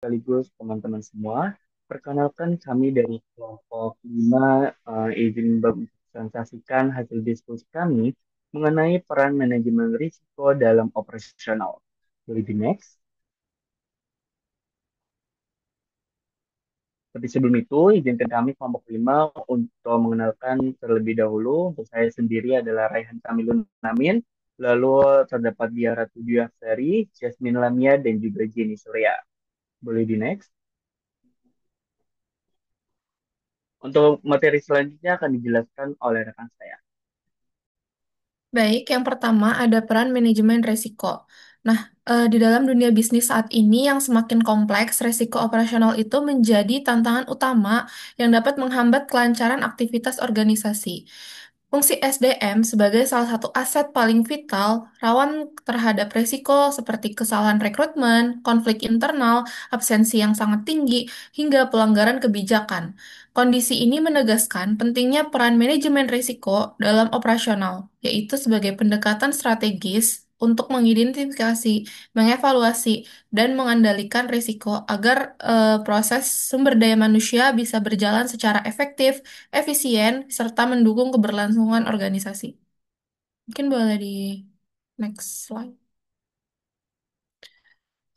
sekaligus teman-teman semua. Perkenalkan kami dari kelompok 5 izin mempresentasikan hasil diskusi kami mengenai peran manajemen risiko dalam operasional. Boleh di next. Tapi sebelum itu, izinkan kami kelompok 5 untuk mengenalkan terlebih dahulu. Untuk saya sendiri adalah Raihan Kamilun Namin, lalu terdapat Dia Ratu Dwi Aksari, Jasmine Lamia, dan juga Jenny Surya. Boleh di next. Untuk materi selanjutnya akan dijelaskan oleh rekan saya. Baik, yang pertama ada peran manajemen risiko. Nah, di dalam dunia bisnis saat ini yang semakin kompleks, risiko operasional itu menjadi tantangan utama yang dapat menghambat kelancaran aktivitas organisasi. Fungsi SDM sebagai salah satu aset paling vital, rawan terhadap risiko seperti kesalahan rekrutmen, konflik internal, absensi yang sangat tinggi, hingga pelanggaran kebijakan. Kondisi ini menegaskan pentingnya peran manajemen risiko dalam operasional, yaitu sebagai pendekatan strategis untuk mengidentifikasi, mengevaluasi, dan mengendalikan risiko agar proses sumber daya manusia bisa berjalan secara efektif, efisien, serta mendukung keberlangsungan organisasi. Mungkin boleh di next slide.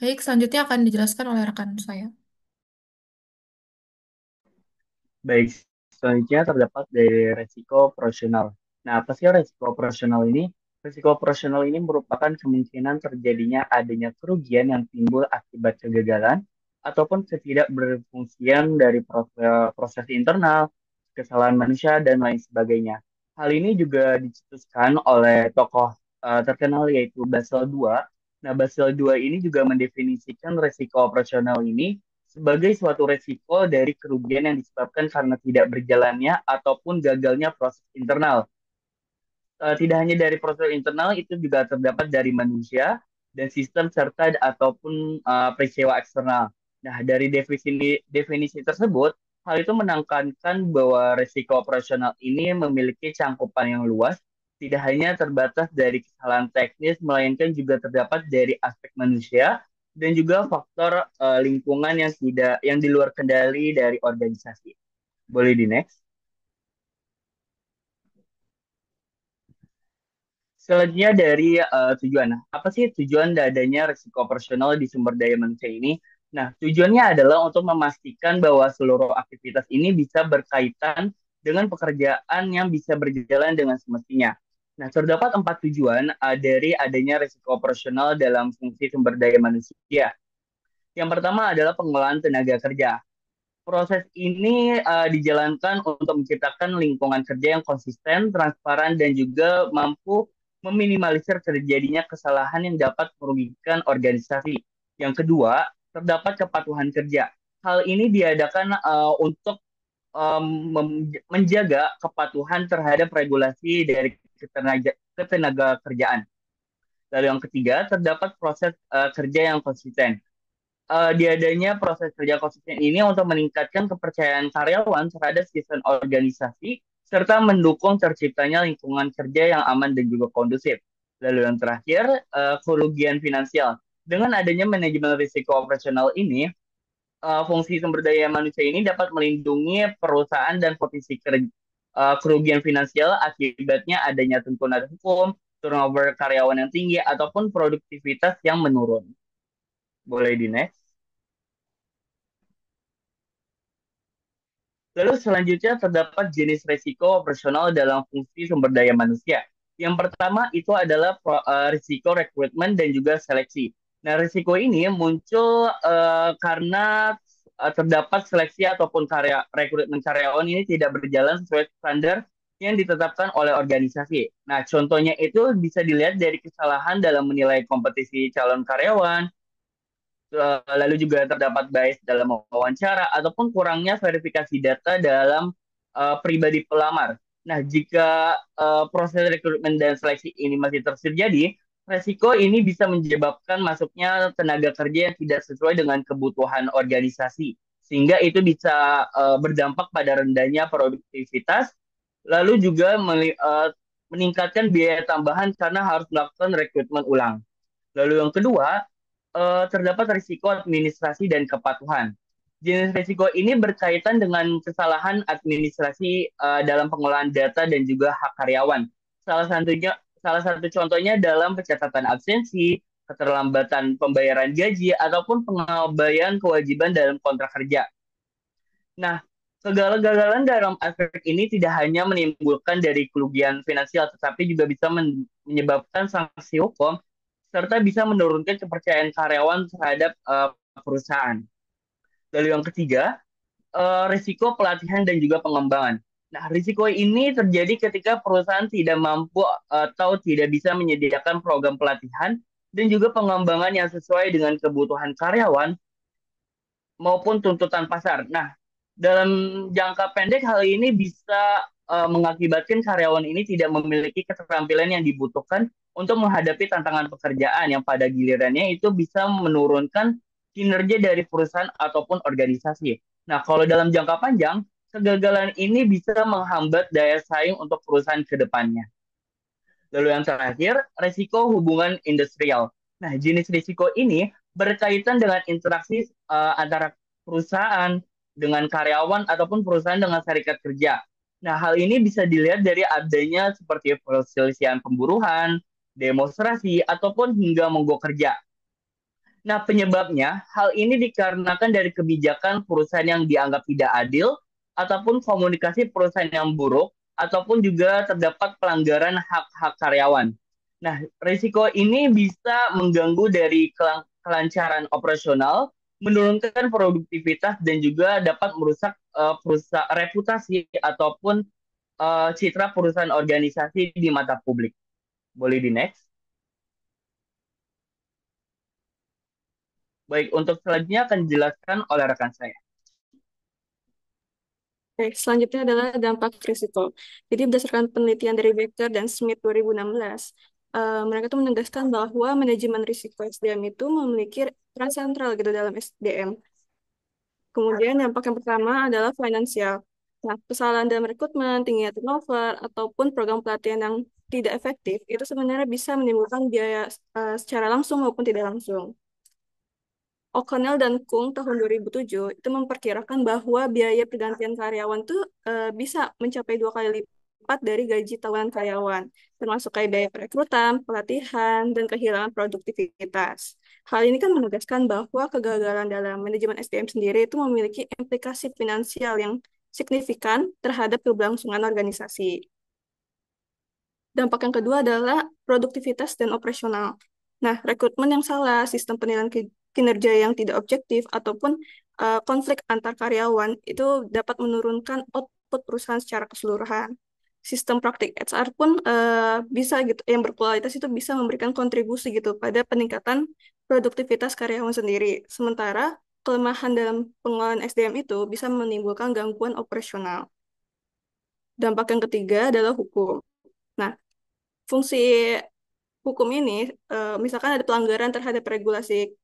Baik, selanjutnya akan dijelaskan oleh rekan saya. Baik, selanjutnya terdapat dari resiko operasional. Nah, apa sih resiko operasional ini? Resiko operasional ini merupakan kemungkinan terjadinya adanya kerugian yang timbul akibat kegagalan ataupun ketidakberfungsian dari proses internal, kesalahan manusia, dan lain sebagainya. Hal ini juga dicetuskan oleh tokoh terkenal yaitu Basel II. Nah, Basel II ini juga mendefinisikan resiko operasional ini sebagai suatu resiko dari kerugian yang disebabkan karena tidak berjalannya ataupun gagalnya proses internal. Tidak hanya dari proses internal, itu juga terdapat dari manusia dan sistem serta ataupun peristiwa eksternal. Nah, dari definisi tersebut, hal itu menekankan bahwa risiko operasional ini memiliki cangkupan yang luas, tidak hanya terbatas dari kesalahan teknis, melainkan juga terdapat dari aspek manusia dan juga faktor lingkungan yang di luar kendali dari organisasi. Boleh di next. Selanjutnya dari tujuan. Nah, apa sih tujuan adanya risiko operasional di sumber daya manusia ini? Nah, tujuannya adalah untuk memastikan bahwa seluruh aktivitas ini bisa berkaitan dengan pekerjaan yang bisa berjalan dengan semestinya. Nah, terdapat 4 tujuan dari adanya risiko operasional dalam fungsi sumber daya manusia. Yang pertama adalah pengelolaan tenaga kerja. Proses ini dijalankan untuk menciptakan lingkungan kerja yang konsisten, transparan, dan juga mampu meminimalisir terjadinya kesalahan yang dapat merugikan organisasi. Yang kedua, terdapat kepatuhan kerja. Hal ini diadakan untuk menjaga kepatuhan terhadap regulasi dari ketenaga kerjaan. Lalu yang ketiga, terdapat proses kerja yang konsisten. Diadanya proses kerja konsisten ini untuk meningkatkan kepercayaan karyawan terhadap sistem organisasi serta mendukung terciptanya lingkungan kerja yang aman dan juga kondusif. Lalu yang terakhir, kerugian finansial. Dengan adanya manajemen risiko operasional ini, fungsi sumber daya manusia ini dapat melindungi perusahaan dan kerugian finansial akibatnya adanya tuntunan hukum, turnover karyawan yang tinggi, ataupun produktivitas yang menurun. Boleh di next. Lalu selanjutnya terdapat jenis risiko operasional dalam fungsi sumber daya manusia. Yang pertama itu adalah risiko rekrutmen dan juga seleksi. Nah, risiko ini muncul karena terdapat seleksi ataupun rekrutmen karyawan ini tidak berjalan sesuai standar yang ditetapkan oleh organisasi. Nah, contohnya itu bisa dilihat dari kesalahan dalam menilai kompetisi calon karyawan, lalu juga terdapat bias dalam wawancara ataupun kurangnya verifikasi data dalam pribadi pelamar. Nah, jika proses rekrutmen dan seleksi ini masih terus terjadi, resiko ini bisa menyebabkan masuknya tenaga kerja yang tidak sesuai dengan kebutuhan organisasi, sehingga itu bisa berdampak pada rendahnya produktivitas, lalu juga meningkatkan biaya tambahan karena harus melakukan rekrutmen ulang. Lalu yang kedua, terdapat risiko administrasi dan kepatuhan. Jenis risiko ini berkaitan dengan kesalahan administrasi dalam pengolahan data dan juga hak karyawan. Salah satu contohnya dalam pencatatan absensi, keterlambatan pembayaran gaji, ataupun pengabaian kewajiban dalam kontrak kerja. Nah, kegagalan dalam aspek ini tidak hanya menimbulkan dari kerugian finansial, tetapi juga bisa menyebabkan sanksi hukum, serta bisa menurunkan kepercayaan karyawan terhadap perusahaan. Lalu yang ketiga, risiko pelatihan dan juga pengembangan. Nah, risiko ini terjadi ketika perusahaan tidak mampu atau tidak bisa menyediakan program pelatihan dan juga pengembangan yang sesuai dengan kebutuhan karyawan maupun tuntutan pasar. Nah, dalam jangka pendek hal ini bisa mengakibatkan karyawan ini tidak memiliki keterampilan yang dibutuhkan untuk menghadapi tantangan pekerjaan yang pada gilirannya itu bisa menurunkan kinerja dari perusahaan ataupun organisasi. Nah, kalau dalam jangka panjang, kegagalan ini bisa menghambat daya saing untuk perusahaan ke depannya. Lalu yang terakhir, resiko hubungan industrial. Nah, jenis risiko ini berkaitan dengan interaksi antara perusahaan dengan karyawan ataupun perusahaan dengan serikat kerja. Nah, hal ini bisa dilihat dari adanya seperti perselisihan pemburuan, demonstrasi, ataupun hingga mogok kerja. Nah, penyebabnya hal ini dikarenakan dari kebijakan perusahaan yang dianggap tidak adil, ataupun komunikasi perusahaan yang buruk, ataupun juga terdapat pelanggaran hak-hak karyawan. Nah, risiko ini bisa mengganggu dari kelancaran operasional, menurunkan produktivitas, dan juga dapat merusak reputasi ataupun citra perusahaan organisasi di mata publik. Boleh di next? Baik, untuk selanjutnya akan dijelaskan oleh rekan saya. Oke, selanjutnya adalah dampak risiko. Jadi berdasarkan penelitian dari Becker dan Smith 2016, mereka tuh menegaskan bahwa manajemen risiko SDM itu memiliki peran sentral gitu dalam SDM. Kemudian dampak yang pertama adalah finansial. Nah, kesalahan dalam rekrutmen, tingginya turnover, ataupun program pelatihan yang tidak efektif, itu sebenarnya bisa menimbulkan biaya secara langsung maupun tidak langsung. O'Connell dan Kung tahun 2007 itu memperkirakan bahwa biaya pergantian karyawan tuh bisa mencapai 2 kali lipat dari gaji tahunan karyawan, termasuk kayak biaya perekrutan, pelatihan, dan kehilangan produktivitas. Hal ini kan menegaskan bahwa kegagalan dalam manajemen SDM sendiri itu memiliki implikasi finansial yang signifikan terhadap keberlangsungan organisasi. Dampak yang kedua adalah produktivitas dan operasional. Nah, rekrutmen yang salah, sistem penilaian kinerja yang tidak objektif, ataupun konflik antar karyawan itu dapat menurunkan output perusahaan secara keseluruhan. Sistem praktik HR pun bisa gitu, yang berkualitas itu bisa memberikan kontribusi gitu pada peningkatan produktivitas karyawan sendiri. Sementara kelemahan dalam pengelolaan SDM itu bisa menimbulkan gangguan operasional. Dampak yang ketiga adalah hukum. Nah, fungsi hukum ini, misalkan ada pelanggaran terhadap regulasi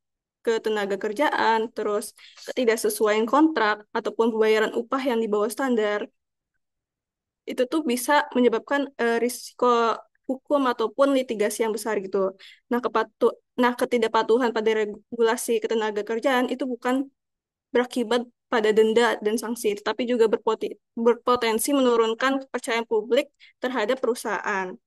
ketenaga kerjaan, terus ketidaksesuaian kontrak, ataupun pembayaran upah yang di bawah standar, itu tuh bisa menyebabkan risiko hukum ataupun litigasi yang besar gitu. Nah, ketidakpatuhan pada regulasi ketenaga kerjaan itu bukan berakibat pada denda dan sanksi, tetapi juga berpotensi menurunkan kepercayaan publik terhadap perusahaan.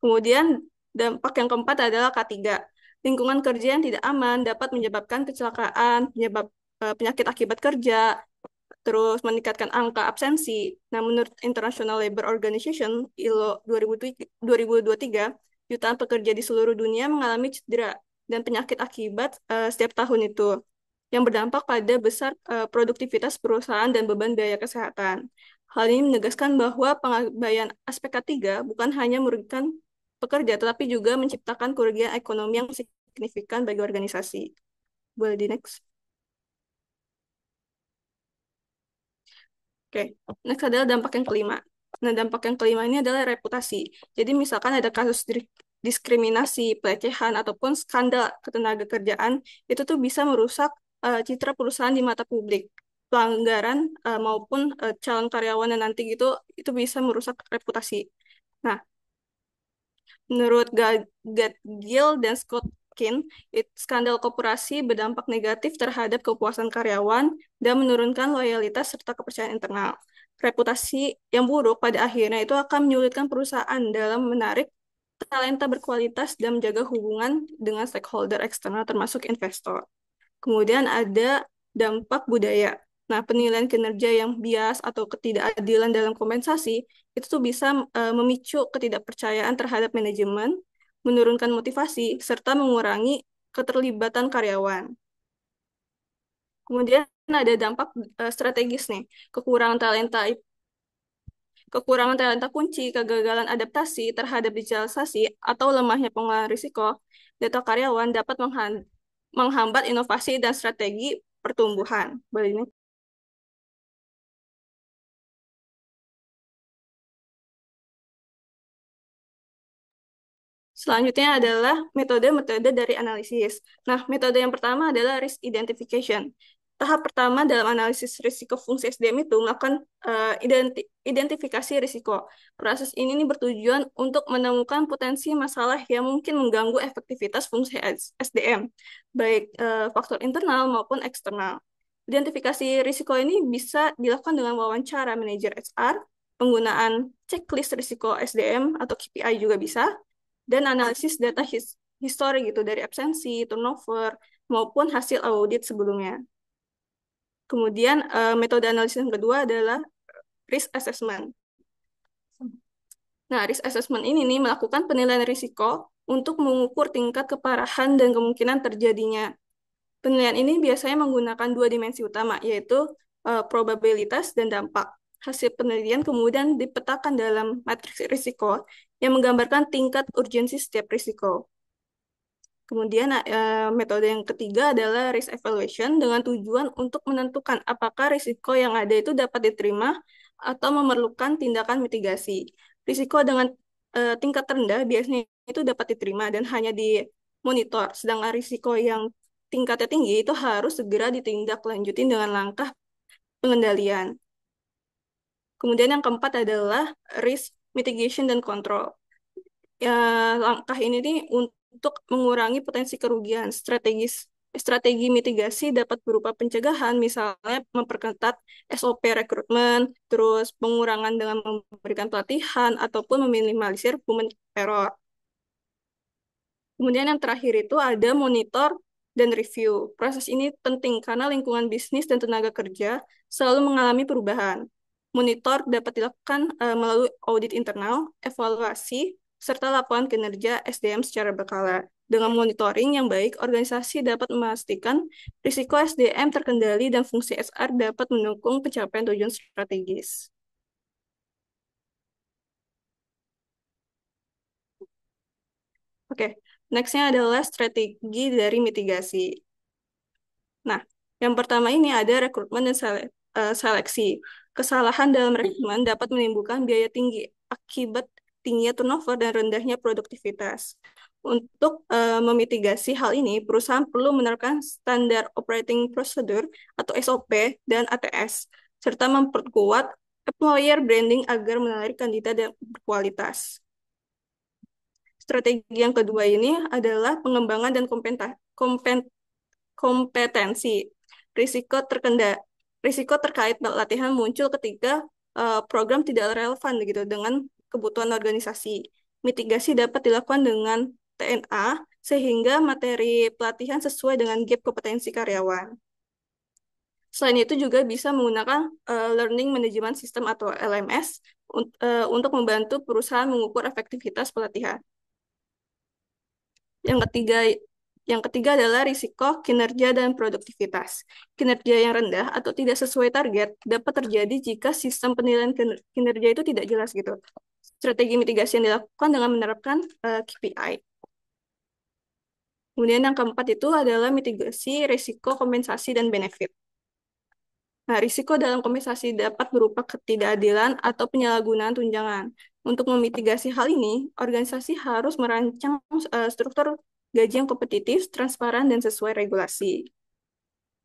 Kemudian dampak yang keempat adalah K3. Lingkungan kerja yang tidak aman dapat menyebabkan kecelakaan, penyakit akibat kerja, terus meningkatkan angka absensi. Nah, menurut International Labour Organization, ILO 2023, jutaan pekerja di seluruh dunia mengalami cedera dan penyakit akibat setiap tahun itu, yang berdampak pada besar produktivitas perusahaan dan beban biaya kesehatan. Hal ini menegaskan bahwa pengabaian aspek K3 bukan hanya merugikan pekerja, tetapi juga menciptakan kerugian ekonomi yang signifikan bagi organisasi. Boleh di next. Oke, next adalah dampak yang kelima. Nah, dampak yang kelima ini adalah reputasi. Jadi misalkan ada kasus diskriminasi, pelecehan, ataupun skandal ketenaga kerjaan, itu tuh bisa merusak citra perusahaan di mata publik. Pelanggaran maupun calon karyawan yang nanti gitu, itu bisa merusak reputasi. Nah, Menurut Gatgill dan Scott Kin, skandal koperasi berdampak negatif terhadap kepuasan karyawan dan menurunkan loyalitas serta kepercayaan internal. Reputasi yang buruk pada akhirnya itu akan menyulitkan perusahaan dalam menarik talenta berkualitas dan menjaga hubungan dengan stakeholder eksternal termasuk investor. Kemudian ada dampak budaya. Nah, penilaian kinerja yang bias atau ketidakadilan dalam kompensasi itu tuh bisa memicu ketidakpercayaan terhadap manajemen, menurunkan motivasi, serta mengurangi keterlibatan karyawan. Kemudian ada dampak strategis nih, kekurangan talenta kekurangan talenta kunci, kegagalan adaptasi terhadap digitalisasi, atau lemahnya pengelolaan risiko, data karyawan dapat menghambat inovasi dan strategi pertumbuhan. Boleh ini? Selanjutnya adalah metode-metode dari analisis. Nah, metode yang pertama adalah risk identification. Tahap pertama dalam analisis risiko fungsi SDM itu melakukan identifikasi risiko. Proses ini nih bertujuan untuk menemukan potensi masalah yang mungkin mengganggu efektivitas fungsi SDM, baik faktor internal maupun eksternal. Identifikasi risiko ini bisa dilakukan dengan wawancara manajer HR, penggunaan checklist risiko SDM atau KPI juga bisa, dan analisis data histori gitu dari absensi, turnover, maupun hasil audit sebelumnya. Kemudian metode analisis yang kedua adalah risk assessment. Nah, risk assessment ini nih melakukan penilaian risiko untuk mengukur tingkat keparahan dan kemungkinan terjadinya. Penilaian ini biasanya menggunakan dua dimensi utama, yaitu probabilitas dan dampak. Hasil penelitian kemudian dipetakan dalam matriks risiko yang menggambarkan tingkat urgensi setiap risiko. Kemudian metode yang ketiga adalah risk evaluation dengan tujuan untuk menentukan apakah risiko yang ada itu dapat diterima atau memerlukan tindakan mitigasi. Risiko dengan tingkat rendah biasanya itu dapat diterima dan hanya dimonitor, sedangkan risiko yang tingkatnya tinggi itu harus segera ditindaklanjuti dengan langkah pengendalian. Kemudian yang keempat adalah risk mitigation dan control. Ya, langkah ini nih untuk mengurangi potensi kerugian. Strategi mitigasi dapat berupa pencegahan, misalnya memperketat SOP rekrutmen, terus pengurangan dengan memberikan pelatihan, ataupun meminimalisir human error. Kemudian yang terakhir itu ada monitor dan review. Proses ini penting karena lingkungan bisnis dan tenaga kerja selalu mengalami perubahan. Monitor dapat dilakukan melalui audit internal, evaluasi, serta laporan kinerja SDM secara berkala. Dengan monitoring yang baik, organisasi dapat memastikan risiko SDM terkendali dan fungsi SR dapat mendukung pencapaian tujuan strategis. Oke, nextnya adalah strategi dari mitigasi. Nah, yang pertama ini ada rekrutmen dan seleksi. Kesalahan dalam rekrutmen dapat menimbulkan biaya tinggi akibat tingginya turnover dan rendahnya produktivitas. Untuk memitigasi hal ini, perusahaan perlu menerapkan standar operating procedure atau SOP dan ATS, serta memperkuat employer branding agar menarik kandidat yang berkualitas. Strategi yang kedua ini adalah pengembangan dan kompetensi. Risiko terkait latihan muncul ketika program tidak relevan gitu dengan kebutuhan organisasi. Mitigasi dapat dilakukan dengan TNA sehingga materi pelatihan sesuai dengan gap kompetensi karyawan. Selain itu juga bisa menggunakan Learning Management System atau LMS untuk membantu perusahaan mengukur efektivitas pelatihan. Yang ketiga adalah risiko kinerja dan produktivitas. Kinerja yang rendah atau tidak sesuai target dapat terjadi jika sistem penilaian kinerja itu tidak jelas gitu. Strategi mitigasi yang dilakukan dengan menerapkan KPI. Kemudian yang keempat itu adalah mitigasi risiko kompensasi dan benefit. Nah, risiko dalam kompensasi dapat berupa ketidakadilan atau penyalahgunaan tunjangan. Untuk memitigasi hal ini, organisasi harus merancang struktur gaji yang kompetitif, transparan, dan sesuai regulasi.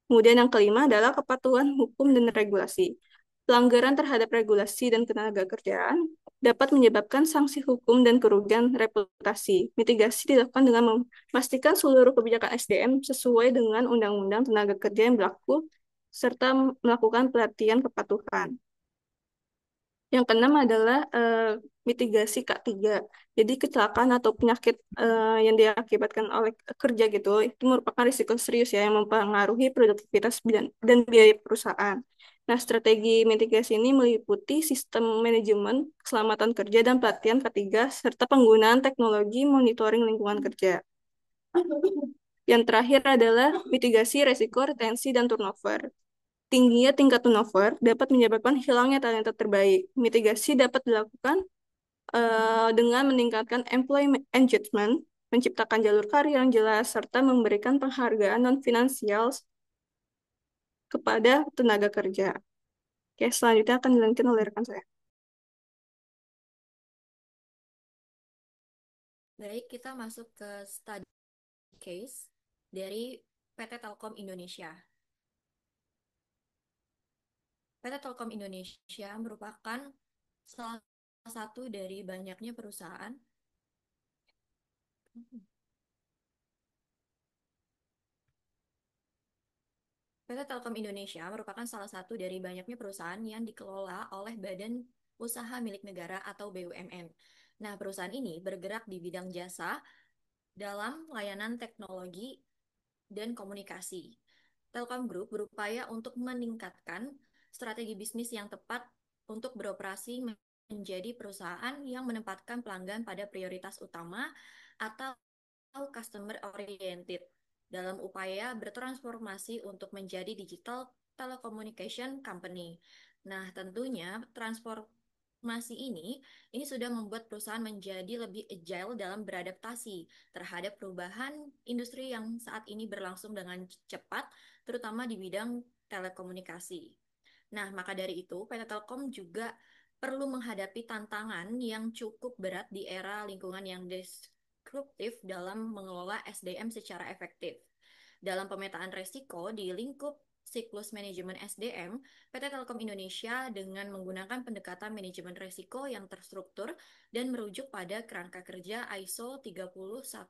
Kemudian yang kelima adalah kepatuhan hukum dan regulasi. Pelanggaran terhadap regulasi dan ketenaga kerjaan dapat menyebabkan sanksi hukum dan kerugian reputasi. Mitigasi dilakukan dengan memastikan seluruh kebijakan SDM sesuai dengan Undang-Undang Tenaga Kerja yang berlaku, serta melakukan pelatihan kepatuhan. Yang keenam adalah mitigasi K3. Jadi kecelakaan atau penyakit yang diakibatkan oleh kerja gitu, itu merupakan risiko serius ya yang mempengaruhi produktivitas dan biaya perusahaan. Nah, strategi mitigasi ini meliputi sistem manajemen, keselamatan kerja, dan pelatihan K3, serta penggunaan teknologi monitoring lingkungan kerja. Yang terakhir adalah mitigasi resiko retensi dan turnover. Tingginya tingkat turnover dapat menyebabkan hilangnya talenta terbaik. Mitigasi dapat dilakukan dengan meningkatkan employee engagement, menciptakan jalur karir yang jelas, serta memberikan penghargaan non-finansial kepada tenaga kerja. Oke, selanjutnya akan dilanjutkan oleh rekan saya. Baik, kita masuk ke study case dari PT Telkom Indonesia. PT Telkom Indonesia merupakan salah satu dari banyaknya perusahaan PT Telkom Indonesia merupakan salah satu dari banyaknya perusahaan yang dikelola oleh Badan Usaha Milik Negara atau BUMN. Nah, perusahaan ini bergerak di bidang jasa dalam layanan teknologi dan komunikasi. Telkom Group berupaya untuk meningkatkan strategi bisnis yang tepat untuk beroperasi menjadi perusahaan yang menempatkan pelanggan pada prioritas utama atau customer oriented dalam upaya bertransformasi untuk menjadi digital telecommunication company. Nah, tentunya transformasi ini sudah membuat perusahaan menjadi lebih agile dalam beradaptasi terhadap perubahan industri yang saat ini berlangsung dengan cepat, terutama di bidang telekomunikasi. Nah, maka dari itu, PT Telkom juga perlu menghadapi tantangan yang cukup berat di era lingkungan yang disruptif dalam mengelola SDM secara efektif. Dalam pemetaan resiko di lingkup siklus manajemen SDM, PT Telkom Indonesia dengan menggunakan pendekatan manajemen resiko yang terstruktur dan merujuk pada kerangka kerja ISO 31000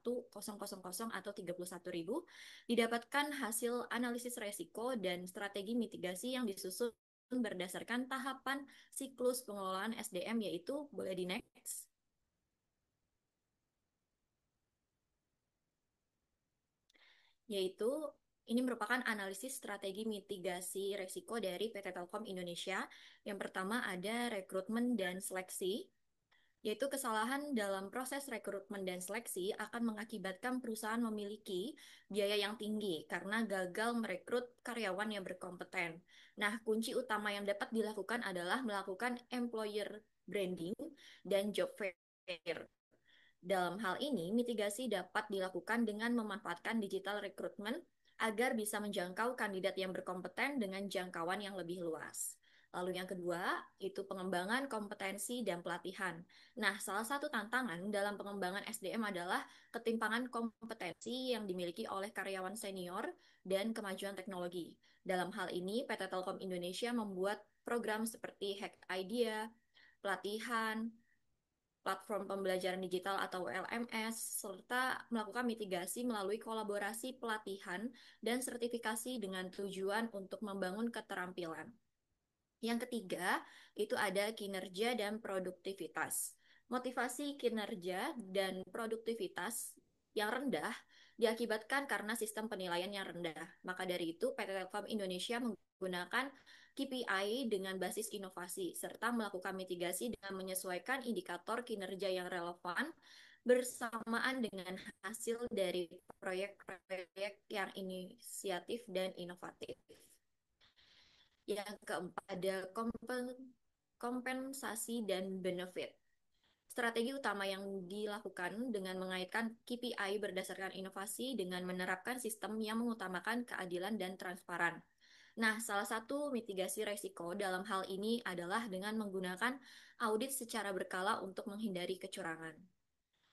atau 31000, didapatkan hasil analisis resiko dan strategi mitigasi yang disusun berdasarkan tahapan siklus pengelolaan SDM, yaitu boleh di next. Yaitu ini merupakan analisis strategi mitigasi resiko dari PT Telkom Indonesia. Yang pertama ada rekrutmen dan seleksi, yaitu kesalahan dalam proses rekrutmen dan seleksi akan mengakibatkan perusahaan memiliki biaya yang tinggi karena gagal merekrut karyawan yang berkompeten. Nah, kunci utama yang dapat dilakukan adalah melakukan employer branding dan job fair. Dalam hal ini, mitigasi dapat dilakukan dengan memanfaatkan digital recruitment agar bisa menjangkau kandidat yang berkompeten dengan jangkauan yang lebih luas. Lalu yang kedua, itu pengembangan kompetensi dan pelatihan. Nah, salah satu tantangan dalam pengembangan SDM adalah ketimpangan kompetensi yang dimiliki oleh karyawan senior dan kemajuan teknologi. Dalam hal ini, PT Telkom Indonesia membuat program seperti Hack Idea, pelatihan, platform pembelajaran digital atau LMS, serta melakukan mitigasi melalui kolaborasi pelatihan dan sertifikasi dengan tujuan untuk membangun keterampilan. Yang ketiga, itu ada kinerja dan produktivitas. Motivasi kinerja dan produktivitas yang rendah diakibatkan karena sistem penilaian yang rendah. Maka dari itu, PT Telkom Indonesia menggunakan KPI dengan basis inovasi, serta melakukan mitigasi dengan menyesuaikan indikator kinerja yang relevan bersamaan dengan hasil dari proyek-proyek yang inisiatif dan inovatif. Yang keempat ada kompensasi dan benefit. Strategi utama yang dilakukan dengan mengaitkan KPI berdasarkan inovasi dengan menerapkan sistem yang mengutamakan keadilan dan transparan. Nah, salah satu mitigasi resiko dalam hal ini adalah dengan menggunakan audit secara berkala untuk menghindari kecurangan.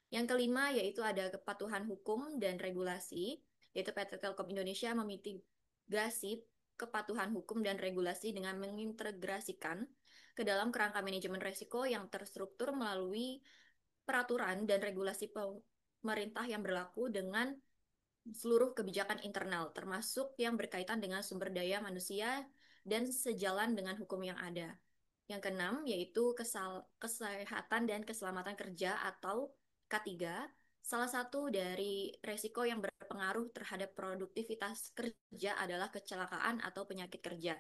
Yang kelima yaitu ada kepatuhan hukum dan regulasi, yaitu PT Telkom Indonesia memitigasi kepatuhan hukum dan regulasi dengan mengintegrasikan ke dalam kerangka manajemen risiko yang terstruktur melalui peraturan dan regulasi pemerintah yang berlaku dengan seluruh kebijakan internal, termasuk yang berkaitan dengan sumber daya manusia dan sejalan dengan hukum yang ada. Yang keenam yaitu kesehatan dan keselamatan kerja atau K3, salah satu dari resiko yang berpengaruh terhadap produktivitas kerja adalah kecelakaan atau penyakit kerja.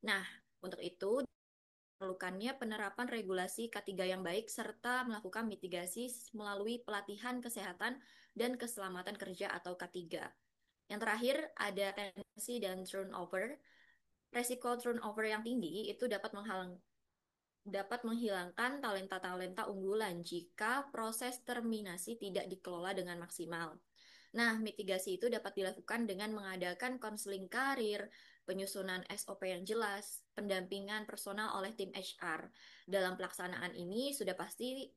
Nah, untuk itu diperlukannya penerapan regulasi K3 yang baik serta melakukan mitigasi melalui pelatihan kesehatan dan keselamatan kerja atau K3. Yang terakhir ada tendensi dan turnover. Resiko turnover yang tinggi itu dapat menghilangkan talenta-talenta unggulan jika proses terminasi tidak dikelola dengan maksimal. Nah, mitigasi itu dapat dilakukan dengan mengadakan konseling karir, penyusunan SOP yang jelas, pendampingan personal oleh tim HR. Dalam pelaksanaan ini sudah pasti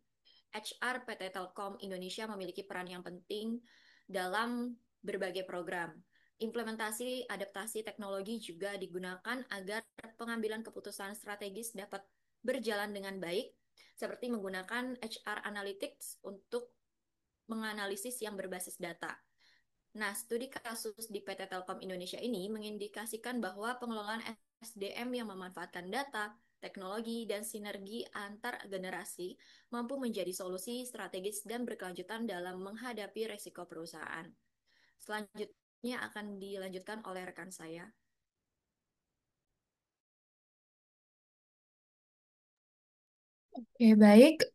HR PT Telkom Indonesia memiliki peran yang penting dalam berbagai program. Implementasi adaptasi teknologi juga digunakan agar pengambilan keputusan strategis dapat berjalan dengan baik, seperti menggunakan HR Analytics untuk menganalisis yang berbasis data. Nah, studi kasus di PT Telkom Indonesia ini mengindikasikan bahwa pengelolaan SDM yang memanfaatkan data, teknologi, dan sinergi antar generasi mampu menjadi solusi strategis dan berkelanjutan dalam menghadapi risiko perusahaan. Selanjutnya akan dilanjutkan oleh rekan saya. Oke, baik.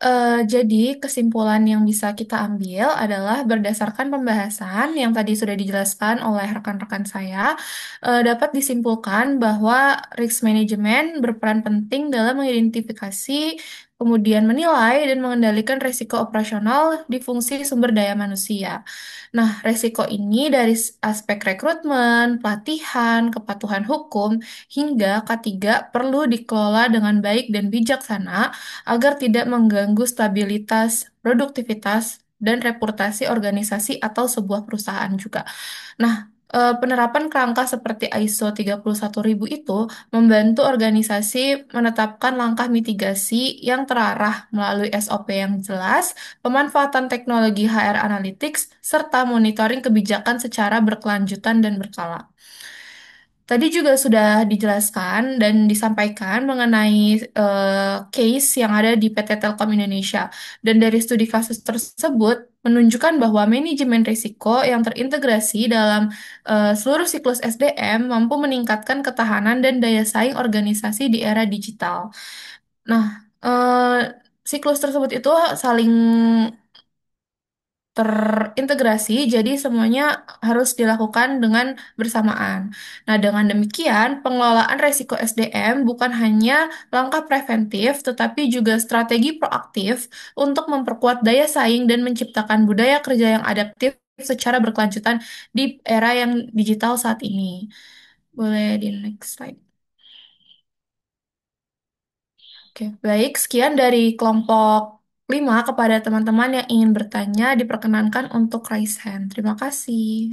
Jadi kesimpulan yang bisa kita ambil adalah berdasarkan pembahasan yang tadi sudah dijelaskan oleh rekan-rekan saya, dapat disimpulkan bahwa risk management berperan penting dalam mengidentifikasi, kemudian menilai dan mengendalikan risiko operasional di fungsi sumber daya manusia. Nah, risiko ini dari aspek rekrutmen, pelatihan, kepatuhan hukum, hingga ketiga perlu dikelola dengan baik dan bijaksana agar tidak mengganggu stabilitas, produktivitas, dan reputasi organisasi atau sebuah perusahaan juga. Nah, penerapan kerangka seperti ISO 31000 itu membantu organisasi menetapkan langkah mitigasi yang terarah melalui SOP yang jelas, pemanfaatan teknologi HR Analytics, serta monitoring kebijakan secara berkelanjutan dan berkala. Tadi juga sudah dijelaskan dan disampaikan mengenai case yang ada di PT Telkom Indonesia. Dan dari studi kasus tersebut menunjukkan bahwa manajemen risiko yang terintegrasi dalam seluruh siklus SDM mampu meningkatkan ketahanan dan daya saing organisasi di era digital. Nah, siklus tersebut itu saling terintegrasi, jadi semuanya harus dilakukan dengan bersamaan. Nah, dengan demikian, pengelolaan risiko SDM bukan hanya langkah preventif, tetapi juga strategi proaktif untuk memperkuat daya saing dan menciptakan budaya kerja yang adaptif secara berkelanjutan di era yang digital saat ini. Boleh di next slide. Oke, baik. Sekian dari kelompok 5 kepada teman-teman yang ingin bertanya, diperkenankan untuk raise hand. Terima kasih.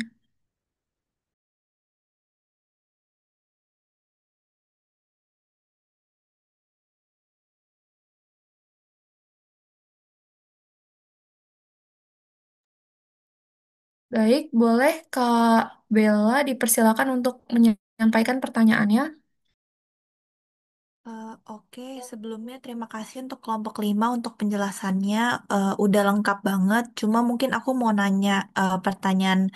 Baik, boleh Kak Bella dipersilakan untuk menyampaikan pertanyaannya. Oke, sebelumnya terima kasih untuk kelompok 5 untuk penjelasannya. Udah lengkap banget. Cuma mungkin aku mau nanya pertanyaan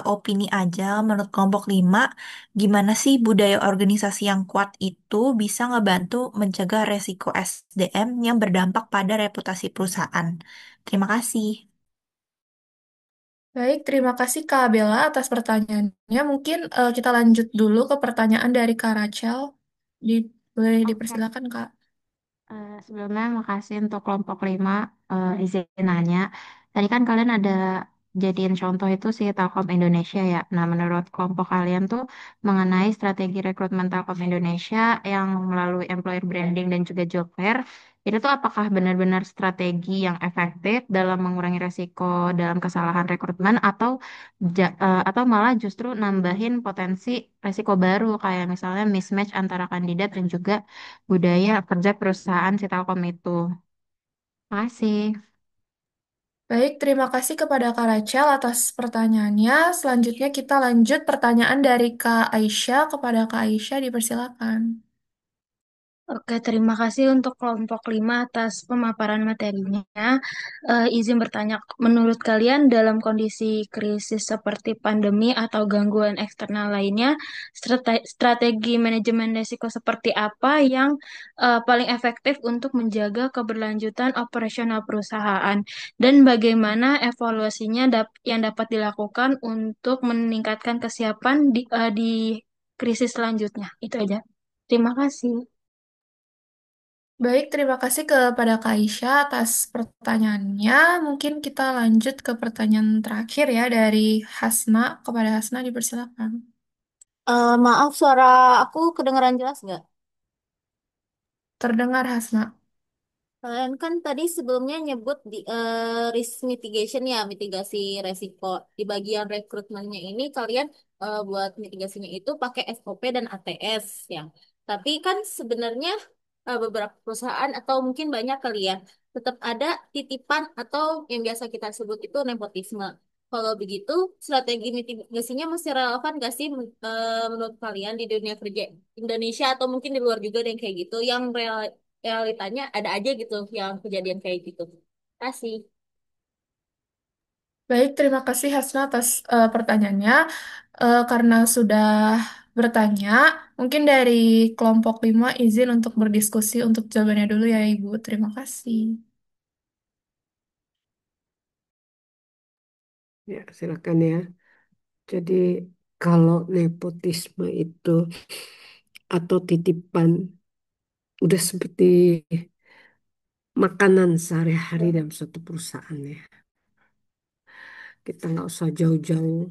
opini aja. Menurut kelompok 5, gimana sih budaya organisasi yang kuat itu bisa ngebantu mencegah resiko SDM yang berdampak pada reputasi perusahaan? Terima kasih. Baik, terima kasih Kak Bella atas pertanyaannya. Mungkin kita lanjut dulu ke pertanyaan dari Kak Rachel. Boleh Oke, dipersilakan Kak. sebelumnya makasih untuk kelompok 5 izin nanya. Tadi kan kalian ada jadiin contoh itu si Telkom Indonesia ya. Nah, menurut kelompok kalian tuh mengenai strategi rekrutmen Telkom Indonesia yang melalui employer branding dan juga job fair, Itu tuh apakah benar-benar strategi yang efektif dalam mengurangi resiko dalam kesalahan rekrutmen atau malah justru nambahin potensi resiko baru kayak misalnya mismatch antara kandidat dan juga budaya kerja perusahaan si Telkom itu. Makasih. Baik, terima kasih kepada Kak Rachel atas pertanyaannya. Selanjutnya kita lanjut pertanyaan dari Kak Aisyah kepada Kak Aisyah, dipersilakan. Oke, terima kasih untuk kelompok 5 atas pemaparan materinya. Izin bertanya, menurut kalian dalam kondisi krisis seperti pandemi atau gangguan eksternal lainnya, strategi manajemen risiko seperti apa yang paling efektif untuk menjaga keberlanjutan operasional perusahaan? Dan bagaimana evaluasinya yang dapat dilakukan untuk meningkatkan kesiapan di krisis selanjutnya? Itu aja. Terima kasih. Baik, terima kasih kepada Kak Aisyah atas pertanyaannya. Mungkin kita lanjut ke pertanyaan terakhir ya dari Hasna. Kepada Hasna, dipersilakan. Maaf, suara aku kedengaran jelas nggak? Terdengar Hasna. Kalian kan tadi sebelumnya nyebut di risk mitigation ya, mitigasi resiko. Di bagian rekrutmennya ini kalian buat mitigasinya itu pakai SOP dan ATS ya. Tapi kan sebenarnya beberapa perusahaan atau mungkin banyak kali ya, tetap ada titipan atau yang biasa kita sebut itu nepotisme. Kalau begitu, strategi mitigasinya masih relevan nggak sih menurut kalian di dunia kerja Indonesia atau mungkin di luar juga ada yang kayak gitu, yang realitanya ada aja gitu yang kejadian kayak gitu. Kasih. Baik, terima kasih Hasna atas pertanyaannya. Karena sudah bertanya, mungkin dari kelompok 5 izin untuk berdiskusi untuk jawabannya dulu ya Ibu. Terima kasih. Ya, silakan ya. Jadi kalau nepotisme itu atau titipan udah seperti makanan sehari-hari dalam suatu perusahaan ya. Kita nggak usah jauh-jauh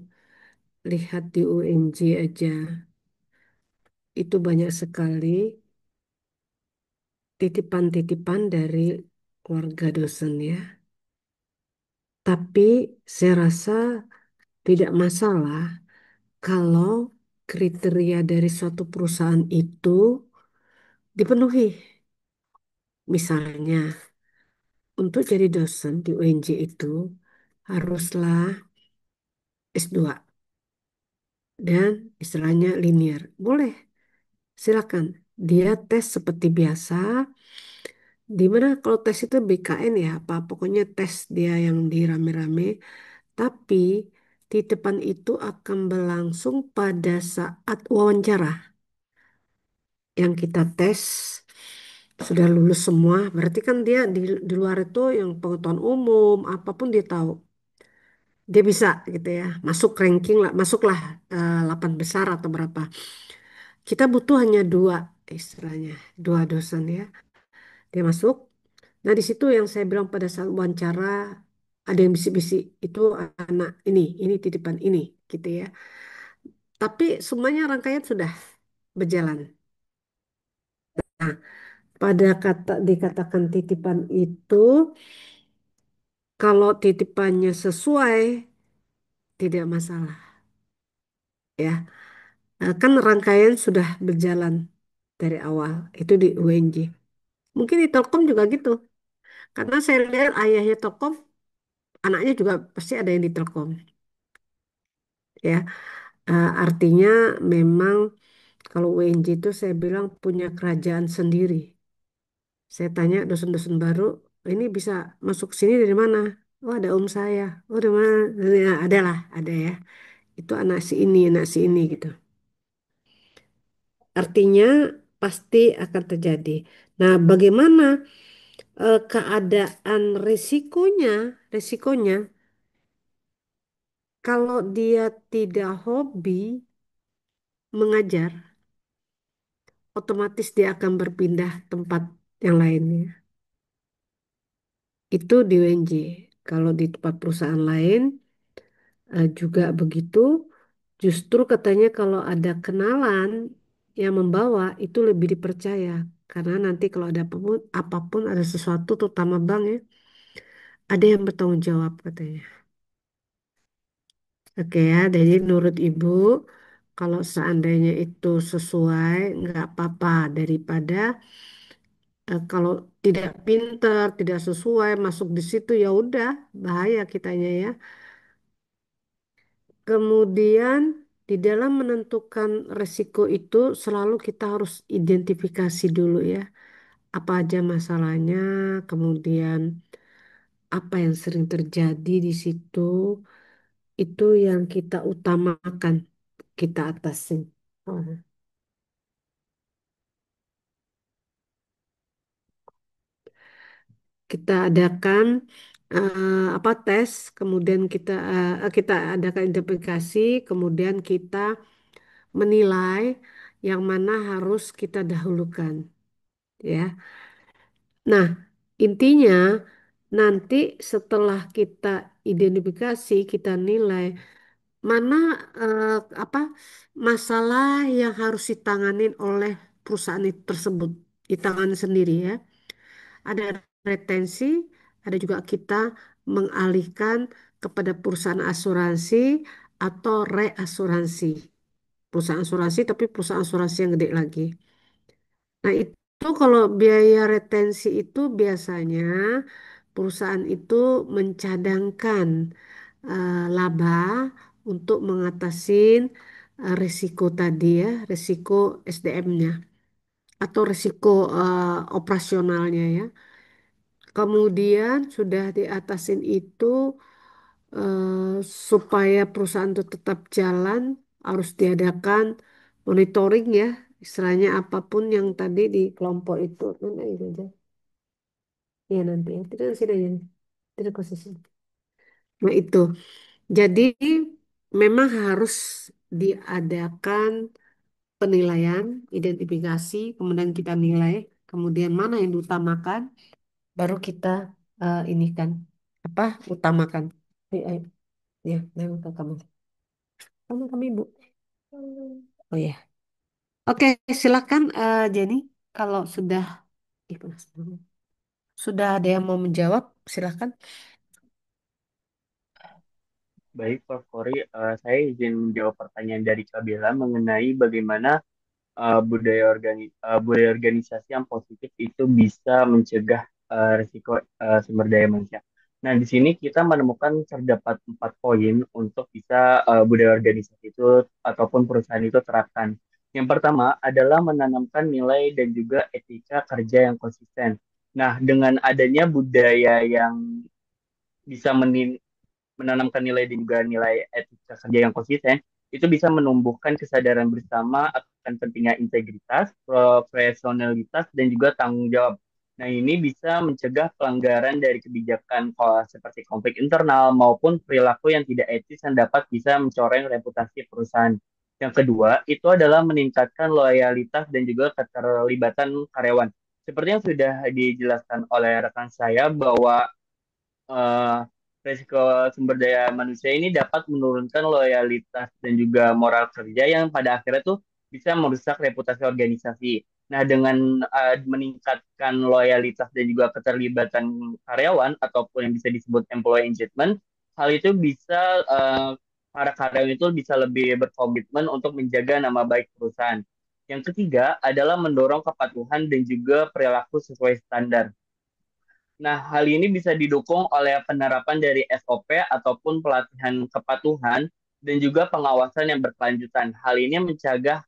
lihat di UNJ aja. Itu banyak sekali titipan-titipan dari keluarga dosen ya. Tapi saya rasa tidak masalah kalau kriteria dari suatu perusahaan itu dipenuhi. Misalnya, untuk jadi dosen di UNJ itu haruslah S2 dan istilahnya linear. Boleh, silakan. Dia tes seperti biasa. Di mana kalau tes itu BKN ya, apa pokoknya tes dia yang dirame-rame. Tapi titipan itu akan berlangsung pada saat wawancara yang kita tes sudah lulus semua. Berarti kan dia di luar itu yang pengetahuan umum apapun dia tahu. Dia bisa gitu ya masuk ranking lah, masuklah 8 besar atau berapa. Kita butuh hanya dua istilahnya, dua dosen ya. Dia masuk. Nah di situ yang saya bilang pada saat wawancara ada yang bisik-bisik itu anak ini titipan ini gitu ya. Tapi semuanya rangkaian sudah berjalan. Nah, pada kata dikatakan titipan itu kalau titipannya sesuai tidak masalah ya. Kan rangkaian sudah berjalan dari awal itu di UNJ. Mungkin di Telkom juga gitu. Karena saya lihat ayahnya Telkom, anaknya juga pasti ada yang di Telkom. Ya, artinya memang kalau UNJ itu saya bilang punya kerajaan sendiri. Saya tanya dosen-dosen baru, ini bisa masuk sini dari mana? Oh ada om saya. Oh dari mana? Ya, ada lah, ada ya. Itu anak si ini gitu. Artinya pasti akan terjadi. Nah, bagaimana keadaan resikonya kalau dia tidak hobi mengajar, otomatis dia akan berpindah tempat yang lainnya. Itu di UNJ. Kalau di tempat perusahaan lain juga begitu. Justru katanya kalau ada kenalan yang membawa itu lebih dipercaya. Karena nanti kalau ada apapun ada sesuatu terutama bank ya, ada yang bertanggung jawab katanya. Oke ya, jadi menurut Ibu, kalau seandainya itu sesuai, nggak apa-apa daripada kalau tidak pinter, tidak sesuai masuk di situ ya udah bahaya kitanya ya. Kemudian di dalam menentukan resiko itu selalu kita harus identifikasi dulu ya, apa aja masalahnya, kemudian apa yang sering terjadi di situ, itu yang kita utamakan, kita atasin. Oh. Kita adakan apa tes, kemudian kita adakan identifikasi, kemudian kita menilai yang mana harus kita dahulukan, ya. Nah, intinya nanti setelah kita identifikasi, kita nilai mana eh, apa masalah yang harus ditanganin oleh perusahaan itu tersebut, ditangani sendiri ya. Ada retensi, ada juga kita mengalihkan kepada perusahaan asuransi atau reasuransi. Perusahaan asuransi tapi perusahaan asuransi yang gede lagi. Nah, itu kalau biaya retensi itu biasanya perusahaan itu mencadangkan laba untuk mengatasi risiko tadi ya, risiko SDM-nya atau risiko operasionalnya ya. Kemudian sudah diatasin itu supaya perusahaan itu tetap jalan harus diadakan monitoring ya. Istilahnya apapun yang tadi di kelompok itu. Mana itu aja. Ya nanti ya. Tidak sini aja. Tidak posisi. Nah itu. Jadi memang harus diadakan penilaian, identifikasi, kemudian kita nilai, kemudian mana yang diutamakan, baru kita ini kan apa utamakan. Ya, memang ke kamu. Kamu kami ibu. Oh ya. Oke, silakan Jenny. Kalau sudah, panas banget. Sudah ada yang mau menjawab, silakan. Baik, Prof. Kori, saya izin menjawab pertanyaan dari Kak Bella mengenai bagaimana budaya organisasi yang positif itu bisa mencegah risiko sumber daya manusia. Nah, di sini kita menemukan terdapat 4 poin untuk bisa budaya organisasi itu ataupun perusahaan itu terapkan. Yang pertama adalah menanamkan nilai dan juga etika kerja yang konsisten. Nah, dengan adanya budaya yang bisa menanamkan nilai dan juga nilai etika kerja yang konsisten, itu bisa menumbuhkan kesadaran bersama akan pentingnya integritas, profesionalitas, dan juga tanggung jawab. Nah, ini bisa mencegah pelanggaran dari kebijakan seperti konflik internal maupun perilaku yang tidak etis yang dapat bisa mencoreng reputasi perusahaan. Yang kedua, itu adalah meningkatkan loyalitas dan juga keterlibatan karyawan. Seperti yang sudah dijelaskan oleh rekan saya bahwa eh, resiko sumber daya manusia ini dapat menurunkan loyalitas dan juga moral kerja yang pada akhirnya tuh bisa merusak reputasi organisasi. Nah, dengan meningkatkan loyalitas dan juga keterlibatan karyawan ataupun yang bisa disebut employee engagement, hal itu bisa para karyawan itu bisa lebih berkomitmen untuk menjaga nama baik perusahaan. Yang ketiga adalah mendorong kepatuhan dan juga perilaku sesuai standar. Nah, hal ini bisa didukung oleh penerapan dari SOP ataupun pelatihan kepatuhan dan juga pengawasan yang berkelanjutan. Hal ini mencegah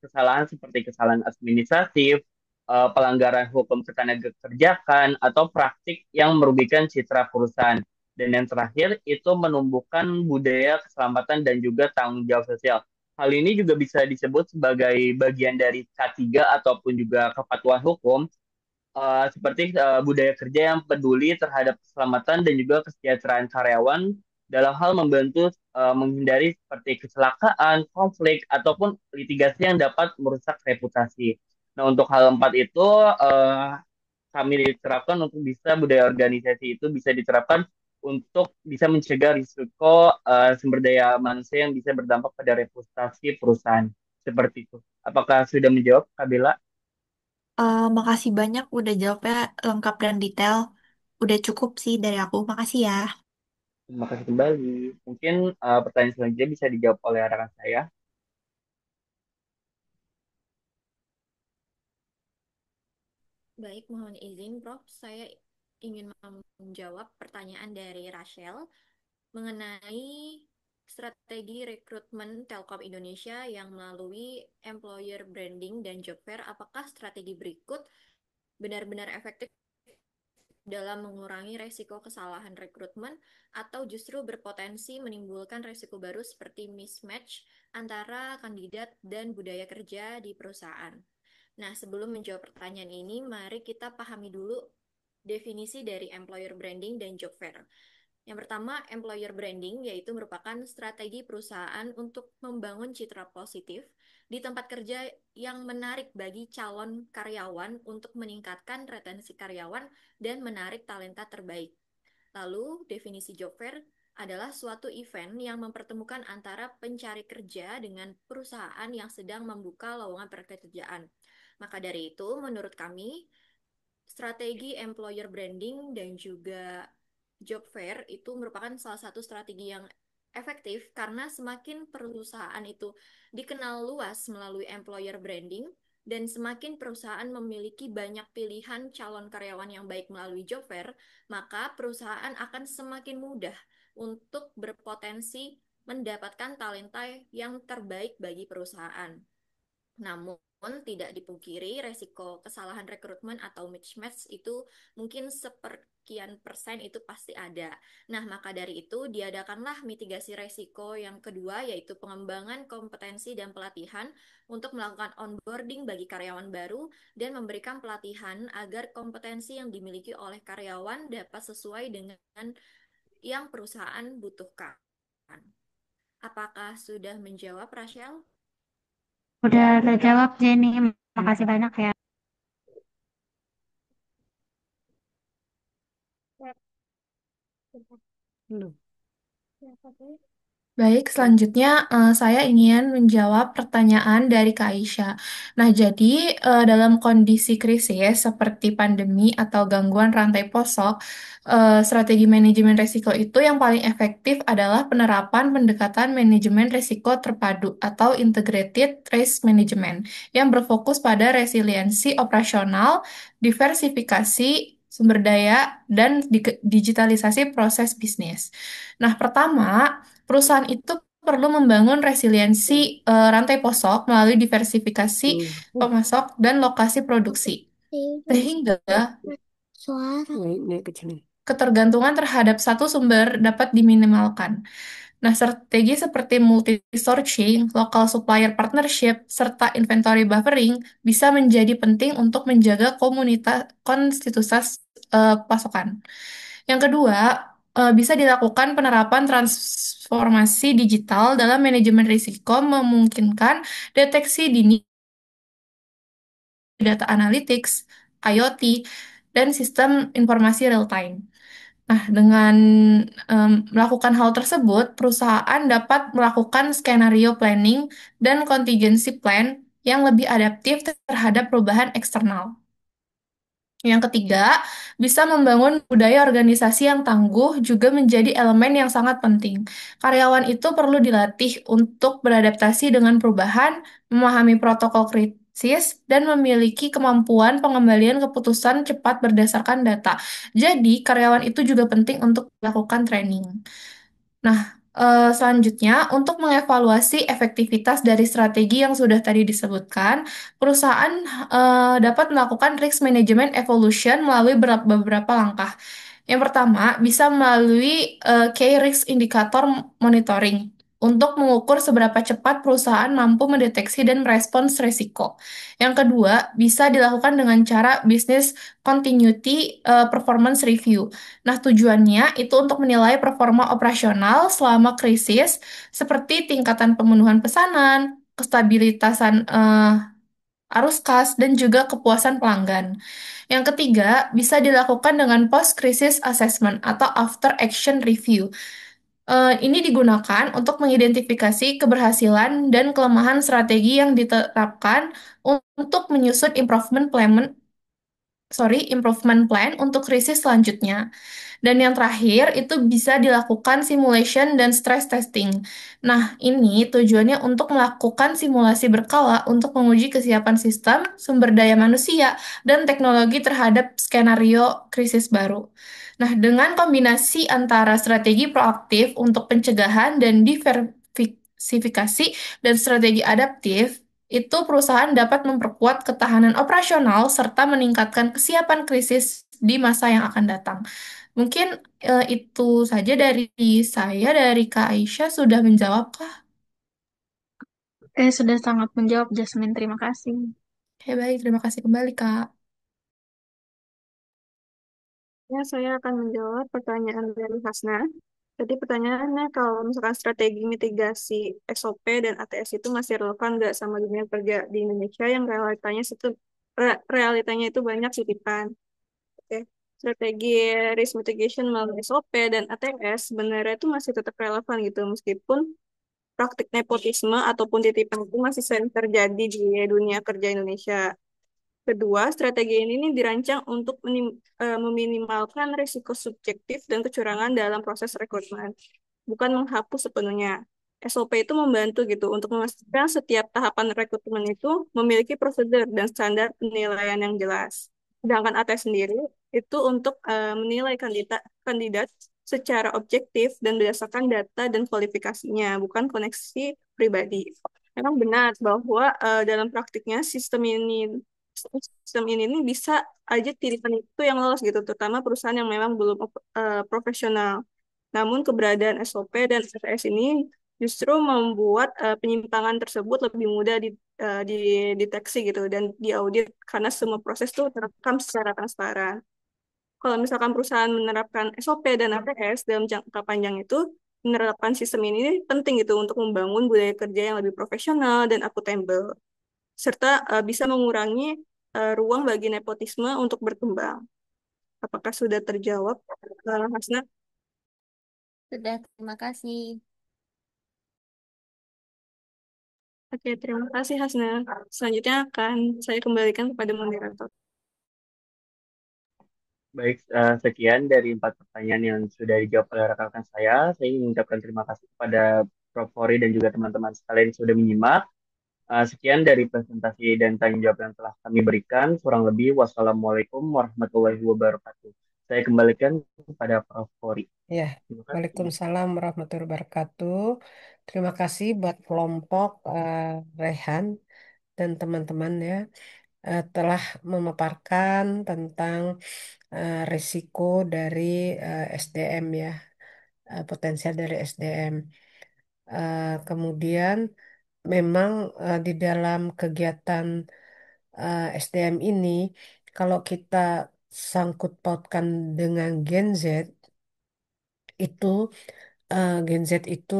kesalahan seperti kesalahan administratif, pelanggaran hukum ketenagakerjaan, atau praktik yang merugikan citra perusahaan. Dan yang terakhir, itu menumbuhkan budaya keselamatan dan juga tanggung jawab sosial. Hal ini juga bisa disebut sebagai bagian dari K3 ataupun juga kepatuhan hukum seperti budaya kerja yang peduli terhadap keselamatan dan juga kesejahteraan karyawan dalam hal membantu menghindari seperti kecelakaan, konflik, ataupun litigasi yang dapat merusak reputasi. Nah, untuk hal empat itu kami diterapkan untuk bisa budaya organisasi itu bisa diterapkan untuk bisa mencegah risiko sumber daya manusia yang bisa berdampak pada reputasi perusahaan. Seperti itu. Apakah sudah menjawab, Kak Bella? Makasih banyak udah jawabnya lengkap dan detail. Udah cukup sih dari aku. Makasih ya. Terima kasih kembali. Mungkin pertanyaan selanjutnya bisa dijawab oleh rekan saya. Baik, mohon izin, Prof. Saya ingin menjawab pertanyaan dari Rachel mengenai strategi rekrutmen Telkom Indonesia yang melalui employer branding dan job fair. Apakah strategi berikut benar-benar efektif dalam mengurangi resiko kesalahan rekrutmen atau justru berpotensi menimbulkan resiko baru seperti mismatch antara kandidat dan budaya kerja di perusahaan? Nah, sebelum menjawab pertanyaan ini, mari kita pahami dulu definisi dari employer branding dan job fair. Yang pertama, employer branding yaitu merupakan strategi perusahaan untuk membangun citra positif di tempat kerja yang menarik bagi calon karyawan untuk meningkatkan retensi karyawan dan menarik talenta terbaik. Lalu, definisi job fair adalah suatu event yang mempertemukan antara pencari kerja dengan perusahaan yang sedang membuka lowongan pekerjaan. Maka dari itu, menurut kami, strategi employer branding dan juga job fair itu merupakan salah satu strategi yang efektif karena semakin perusahaan itu dikenal luas melalui employer branding dan semakin perusahaan memiliki banyak pilihan calon karyawan yang baik melalui job fair, maka perusahaan akan semakin mudah untuk berpotensi mendapatkan talenta yang terbaik bagi perusahaan. Namun, tidak dipungkiri resiko kesalahan rekrutmen atau mismatch itu mungkin seperkian persen itu pasti ada. Nah, maka dari itu diadakanlah mitigasi resiko yang kedua yaitu pengembangan kompetensi dan pelatihan untuk melakukan onboarding bagi karyawan baru dan memberikan pelatihan agar kompetensi yang dimiliki oleh karyawan dapat sesuai dengan yang perusahaan butuhkan. Apakah sudah menjawab, Rachel? Udah terjawab, Jenny. Makasih banyak ya. Belum. Baik, selanjutnya saya ingin menjawab pertanyaan dari Kak Aisyah. Nah, jadi dalam kondisi krisis seperti pandemi atau gangguan rantai pasok, strategi manajemen risiko itu yang paling efektif adalah penerapan pendekatan manajemen risiko terpadu atau integrated risk management yang berfokus pada resiliensi operasional, diversifikasi sumber daya, dan digitalisasi proses bisnis. Nah, pertama, perusahaan itu perlu membangun resiliensi rantai pasok melalui diversifikasi pemasok dan lokasi produksi, sehingga Naik ke sini. ketergantungan terhadap satu sumber dapat diminimalkan. Nah, strategi seperti multi-sourcing, local supplier partnership, serta inventory buffering bisa menjadi penting untuk menjaga konstitusi pasokan. Yang kedua, bisa dilakukan penerapan transformasi digital dalam manajemen risiko memungkinkan deteksi dini data analytics, IoT, dan sistem informasi real time. Nah, dengan melakukan hal tersebut, perusahaan dapat melakukan skenario planning dan contingency plan yang lebih adaptif terhadap perubahan eksternal. Yang ketiga, bisa membangun budaya organisasi yang tangguh juga menjadi elemen yang sangat penting. Karyawan itu perlu dilatih untuk beradaptasi dengan perubahan, memahami protokol krisis, dan memiliki kemampuan pengembalian keputusan cepat berdasarkan data. Jadi, karyawan itu juga penting untuk melakukan training. Nah, selanjutnya, untuk mengevaluasi efektivitas dari strategi yang sudah tadi disebutkan, perusahaan dapat melakukan risk management evolution melalui beberapa langkah. Yang pertama, bisa melalui Key Risk Indicator Monitoring untuk mengukur seberapa cepat perusahaan mampu mendeteksi dan merespons risiko. Yang kedua, bisa dilakukan dengan cara Business Continuity Performance Review. Nah, tujuannya itu untuk menilai performa operasional selama krisis, seperti tingkatan pemenuhan pesanan, kestabilitasan arus kas, dan juga kepuasan pelanggan. Yang ketiga, bisa dilakukan dengan post-crisis assessment atau after action review. Ini digunakan untuk mengidentifikasi keberhasilan dan kelemahan strategi yang diterapkan untuk menyusun improvement plan untuk krisis selanjutnya. Dan yang terakhir itu bisa dilakukan simulation dan stress testing. Nah, ini tujuannya untuk melakukan simulasi berkala untuk menguji kesiapan sistem, sumber daya manusia, dan teknologi terhadap skenario krisis baru. Nah, dengan kombinasi antara strategi proaktif untuk pencegahan dan diversifikasi dan strategi adaptif, itu perusahaan dapat memperkuat ketahanan operasional serta meningkatkan kesiapan krisis di masa yang akan datang. Mungkin itu saja dari saya, dari Kak Aisyah sudah menjawab kah? Sudah sangat menjawab, Jasmine. Terima kasih. Oke, baik. Terima kasih kembali, Kak. Ya, saya akan menjawab pertanyaan dari Hasna. Jadi pertanyaannya, kalau misalkan strategi mitigasi SOP dan ATS itu masih relevan nggak sama dunia kerja di Indonesia yang realitanya itu banyak titipan. Oke. Strategi risk mitigation melalui SOP dan ATS sebenarnya itu masih tetap relevan gitu, meskipun praktik nepotisme ataupun titipan itu masih sering terjadi di dunia kerja Indonesia. Kedua, strategi ini dirancang untuk meminimalkan risiko subjektif dan kecurangan dalam proses rekrutmen, bukan menghapus sepenuhnya. SOP itu membantu gitu untuk memastikan setiap tahapan rekrutmen itu memiliki prosedur dan standar penilaian yang jelas. Sedangkan AT sendiri itu untuk menilai kandidat kandidat secara objektif dan berdasarkan data dan kualifikasinya, bukan koneksi pribadi. Memang benar bahwa dalam praktiknya sistem ini nih bisa aja titipan itu yang lolos gitu, terutama perusahaan yang memang belum profesional. Namun keberadaan SOP dan STS ini justru membuat penyimpangan tersebut lebih mudah dideteksi gitu dan diaudit karena semua proses itu terekam secara transparan. Kalau misalkan perusahaan menerapkan SOP dan ATS dalam jangka panjang itu, menerapkan sistem ini penting gitu untuk membangun budaya kerja yang lebih profesional dan akuntabel serta bisa mengurangi ruang bagi nepotisme untuk berkembang. Apakah sudah terjawab, Hasna? Sudah, terima kasih. Oke, terima kasih Hasna. Selanjutnya akan saya kembalikan kepada moderator. Baik, sekian dari 4 pertanyaan yang sudah dijawab oleh rekan-rekan saya. Saya ingin mengucapkan terima kasih kepada Prof. Fori dan juga teman-teman sekalian yang sudah menyimak. Sekian dari presentasi dan tanya jawab yang telah kami berikan. Kurang lebih, wassalamualaikum warahmatullahi wabarakatuh. Saya kembalikan kepada Prof. Fori. Ya, Terima kasih. Waalaikumsalam warahmatullahi wabarakatuh. Terima kasih buat kelompok Rehan dan teman-teman ya telah memaparkan tentang risiko dari SDM ya, potensial dari SDM. Kemudian memang di dalam kegiatan SDM ini, kalau kita sangkut pautkan dengan Gen Z, itu Gen Z itu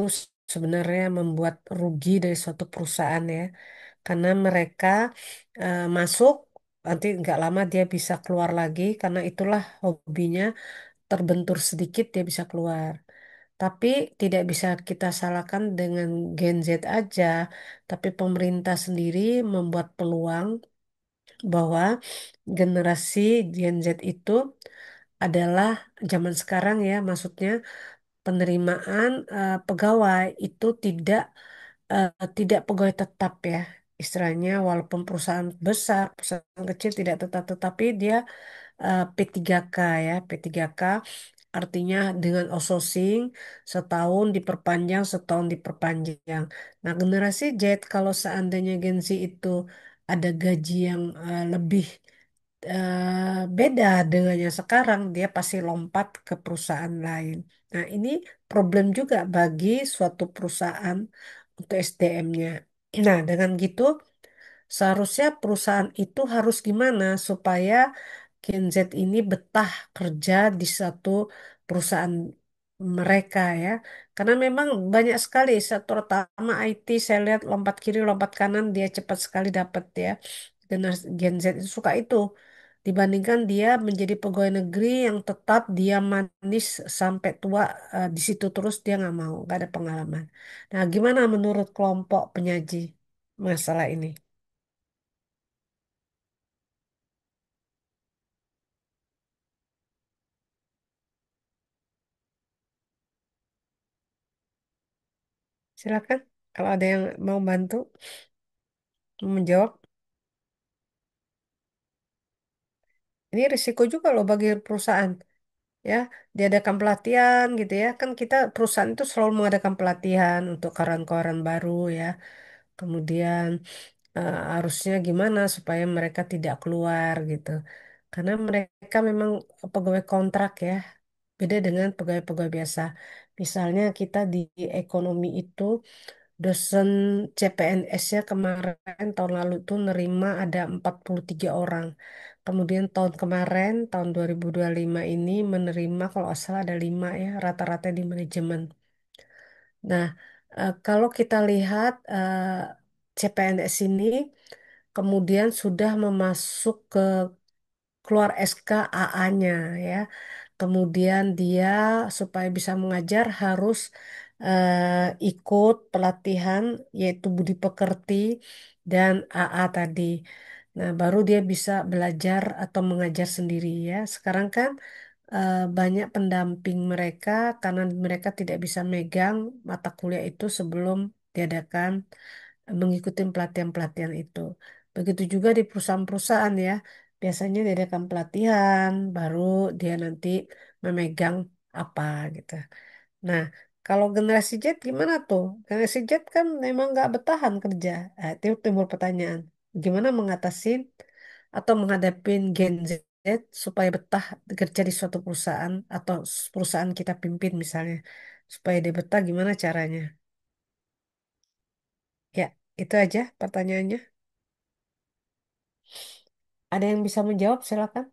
sebenarnya membuat rugi dari suatu perusahaan ya, karena mereka masuk, nanti nggak lama dia bisa keluar lagi, karena itulah hobinya, terbentur sedikit dia bisa keluar. Tapi tidak bisa kita salahkan dengan Gen Z aja, tapi pemerintah sendiri membuat peluang bahwa generasi Gen Z itu adalah zaman sekarang ya, maksudnya penerimaan pegawai itu tidak pegawai tetap ya. Istilahnya walaupun perusahaan besar, perusahaan kecil tidak tetap, tetapi dia P3K ya, P3K artinya dengan outsourcing setahun diperpanjang, setahun diperpanjang. Nah, generasi Z kalau seandainya Gen Z itu ada gaji yang lebih beda dengan yang sekarang, dia pasti lompat ke perusahaan lain. Nah, ini problem juga bagi suatu perusahaan untuk SDM-nya. Nah, dengan gitu, seharusnya perusahaan itu harus gimana supaya Gen Z ini betah kerja di satu perusahaan mereka ya. Karena memang banyak sekali, terutama IT, saya lihat lompat kiri, lompat kanan, dia cepat sekali dapat ya. Generasi Gen Z itu suka itu. dibandingkan dia menjadi pegawai negeri yang tetap dia manis sampai tua di situ terus dia nggak mau, nggak ada pengalaman. Nah, gimana menurut kelompok penyaji masalah ini? Silakan kalau ada yang mau bantu menjawab. Ini risiko juga loh bagi perusahaan. Ya, diadakan pelatihan gitu ya. Kan kita perusahaan itu selalu mengadakan pelatihan untuk karyawan-karyawan baru ya. Kemudian harusnya gimana supaya mereka tidak keluar gitu. Karena mereka memang pegawai kontrak ya, beda dengan pegawai-pegawai biasa. Misalnya kita di ekonomi itu dosen CPNS ya kemarin tahun lalu tuh nerima ada 43 orang. Kemudian tahun kemarin, tahun 2025 ini menerima kalau nggak salah ada 5 ya, rata-rata di manajemen. Nah, kalau kita lihat CPNS ini kemudian sudah memasuk ke keluar SK AA-nya ya. Kemudian dia supaya bisa mengajar harus ikut pelatihan yaitu budi pekerti dan AA tadi. Nah, baru dia bisa belajar atau mengajar sendiri ya. Sekarang kan banyak pendamping mereka karena mereka tidak bisa megang mata kuliah itu sebelum diadakan mengikuti pelatihan-pelatihan itu. Begitu juga di perusahaan-perusahaan ya. Biasanya diadakan pelatihan, baru dia nanti memegang apa gitu. Nah, kalau generasi Z gimana tuh? Generasi Z kan memang nggak bertahan kerja. Itu timbul pertanyaan. Gimana mengatasi atau menghadapi Gen Z supaya betah kerja di suatu perusahaan atau perusahaan kita pimpin misalnya. Supaya dia betah gimana caranya? Ya, itu aja pertanyaannya. Ada yang bisa menjawab, silakan.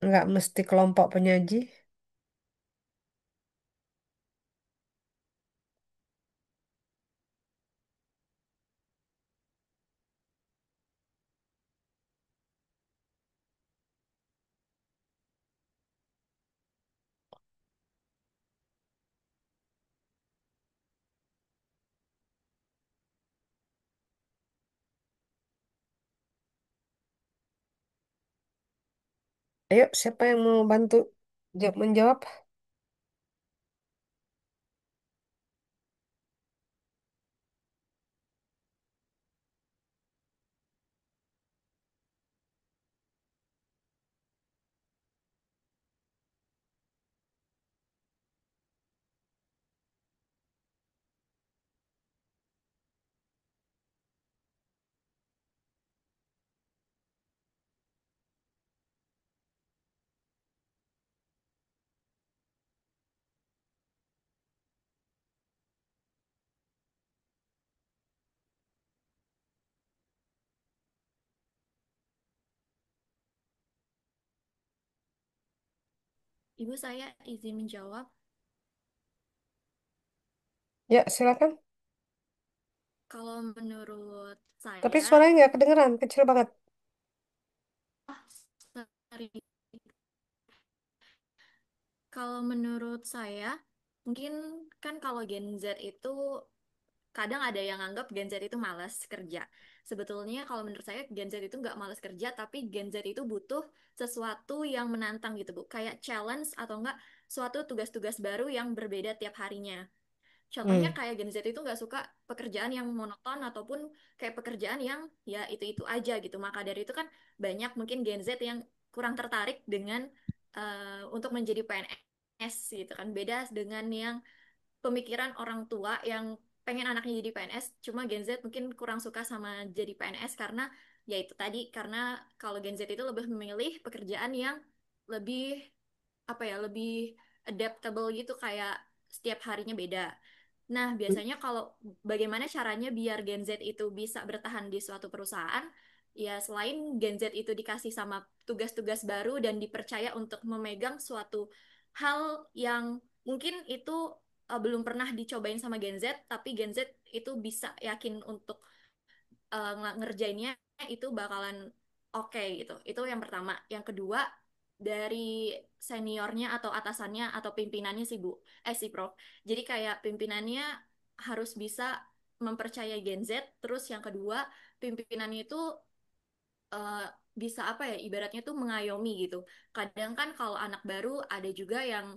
Nggak mesti kelompok penyaji. Ayo, siapa yang mau bantu menjawab? Ibu, saya izin menjawab. Ya, silakan. Kalau menurut Tapi saya, suaranya nggak kedengeran, kecil banget. ah, sorry. Kalau menurut saya, mungkin kan kalau Gen Z itu kadang ada yang anggap Gen Z itu malas kerja. Sebetulnya kalau menurut saya Gen Z itu nggak malas kerja, tapi Gen Z itu butuh sesuatu yang menantang gitu, Bu. Kayak challenge atau enggak suatu tugas-tugas baru yang berbeda tiap harinya. Contohnya Hmm. kayak Gen Z itu nggak suka pekerjaan yang monoton ataupun kayak pekerjaan yang ya itu-itu aja gitu. Maka dari itu kan banyak mungkin Gen Z yang kurang tertarik dengan untuk menjadi PNS gitu kan. Beda dengan yang pemikiran orang tua yang pengen anaknya jadi PNS, cuma Gen Z mungkin kurang suka sama jadi PNS karena ya itu tadi, karena kalau Gen Z itu lebih memilih pekerjaan yang lebih apa ya, lebih adaptable gitu, kayak setiap harinya beda. Nah, biasanya kalau bagaimana caranya biar Gen Z itu bisa bertahan di suatu perusahaan, ya selain Gen Z itu dikasih sama tugas-tugas baru dan dipercaya untuk memegang suatu hal yang mungkin itu belum pernah dicobain sama Gen Z, tapi Gen Z itu bisa yakin untuk ngerjainnya, itu bakalan oke gitu. Itu yang pertama. Yang kedua, dari seniornya atau atasannya atau pimpinannya sih Bu. Si Prof. Jadi kayak pimpinannya harus bisa mempercayai Gen Z. Terus yang kedua, pimpinannya itu eh, bisa apa ya, ibaratnya tuh mengayomi gitu. Kadang kan kalau anak baru ada juga yang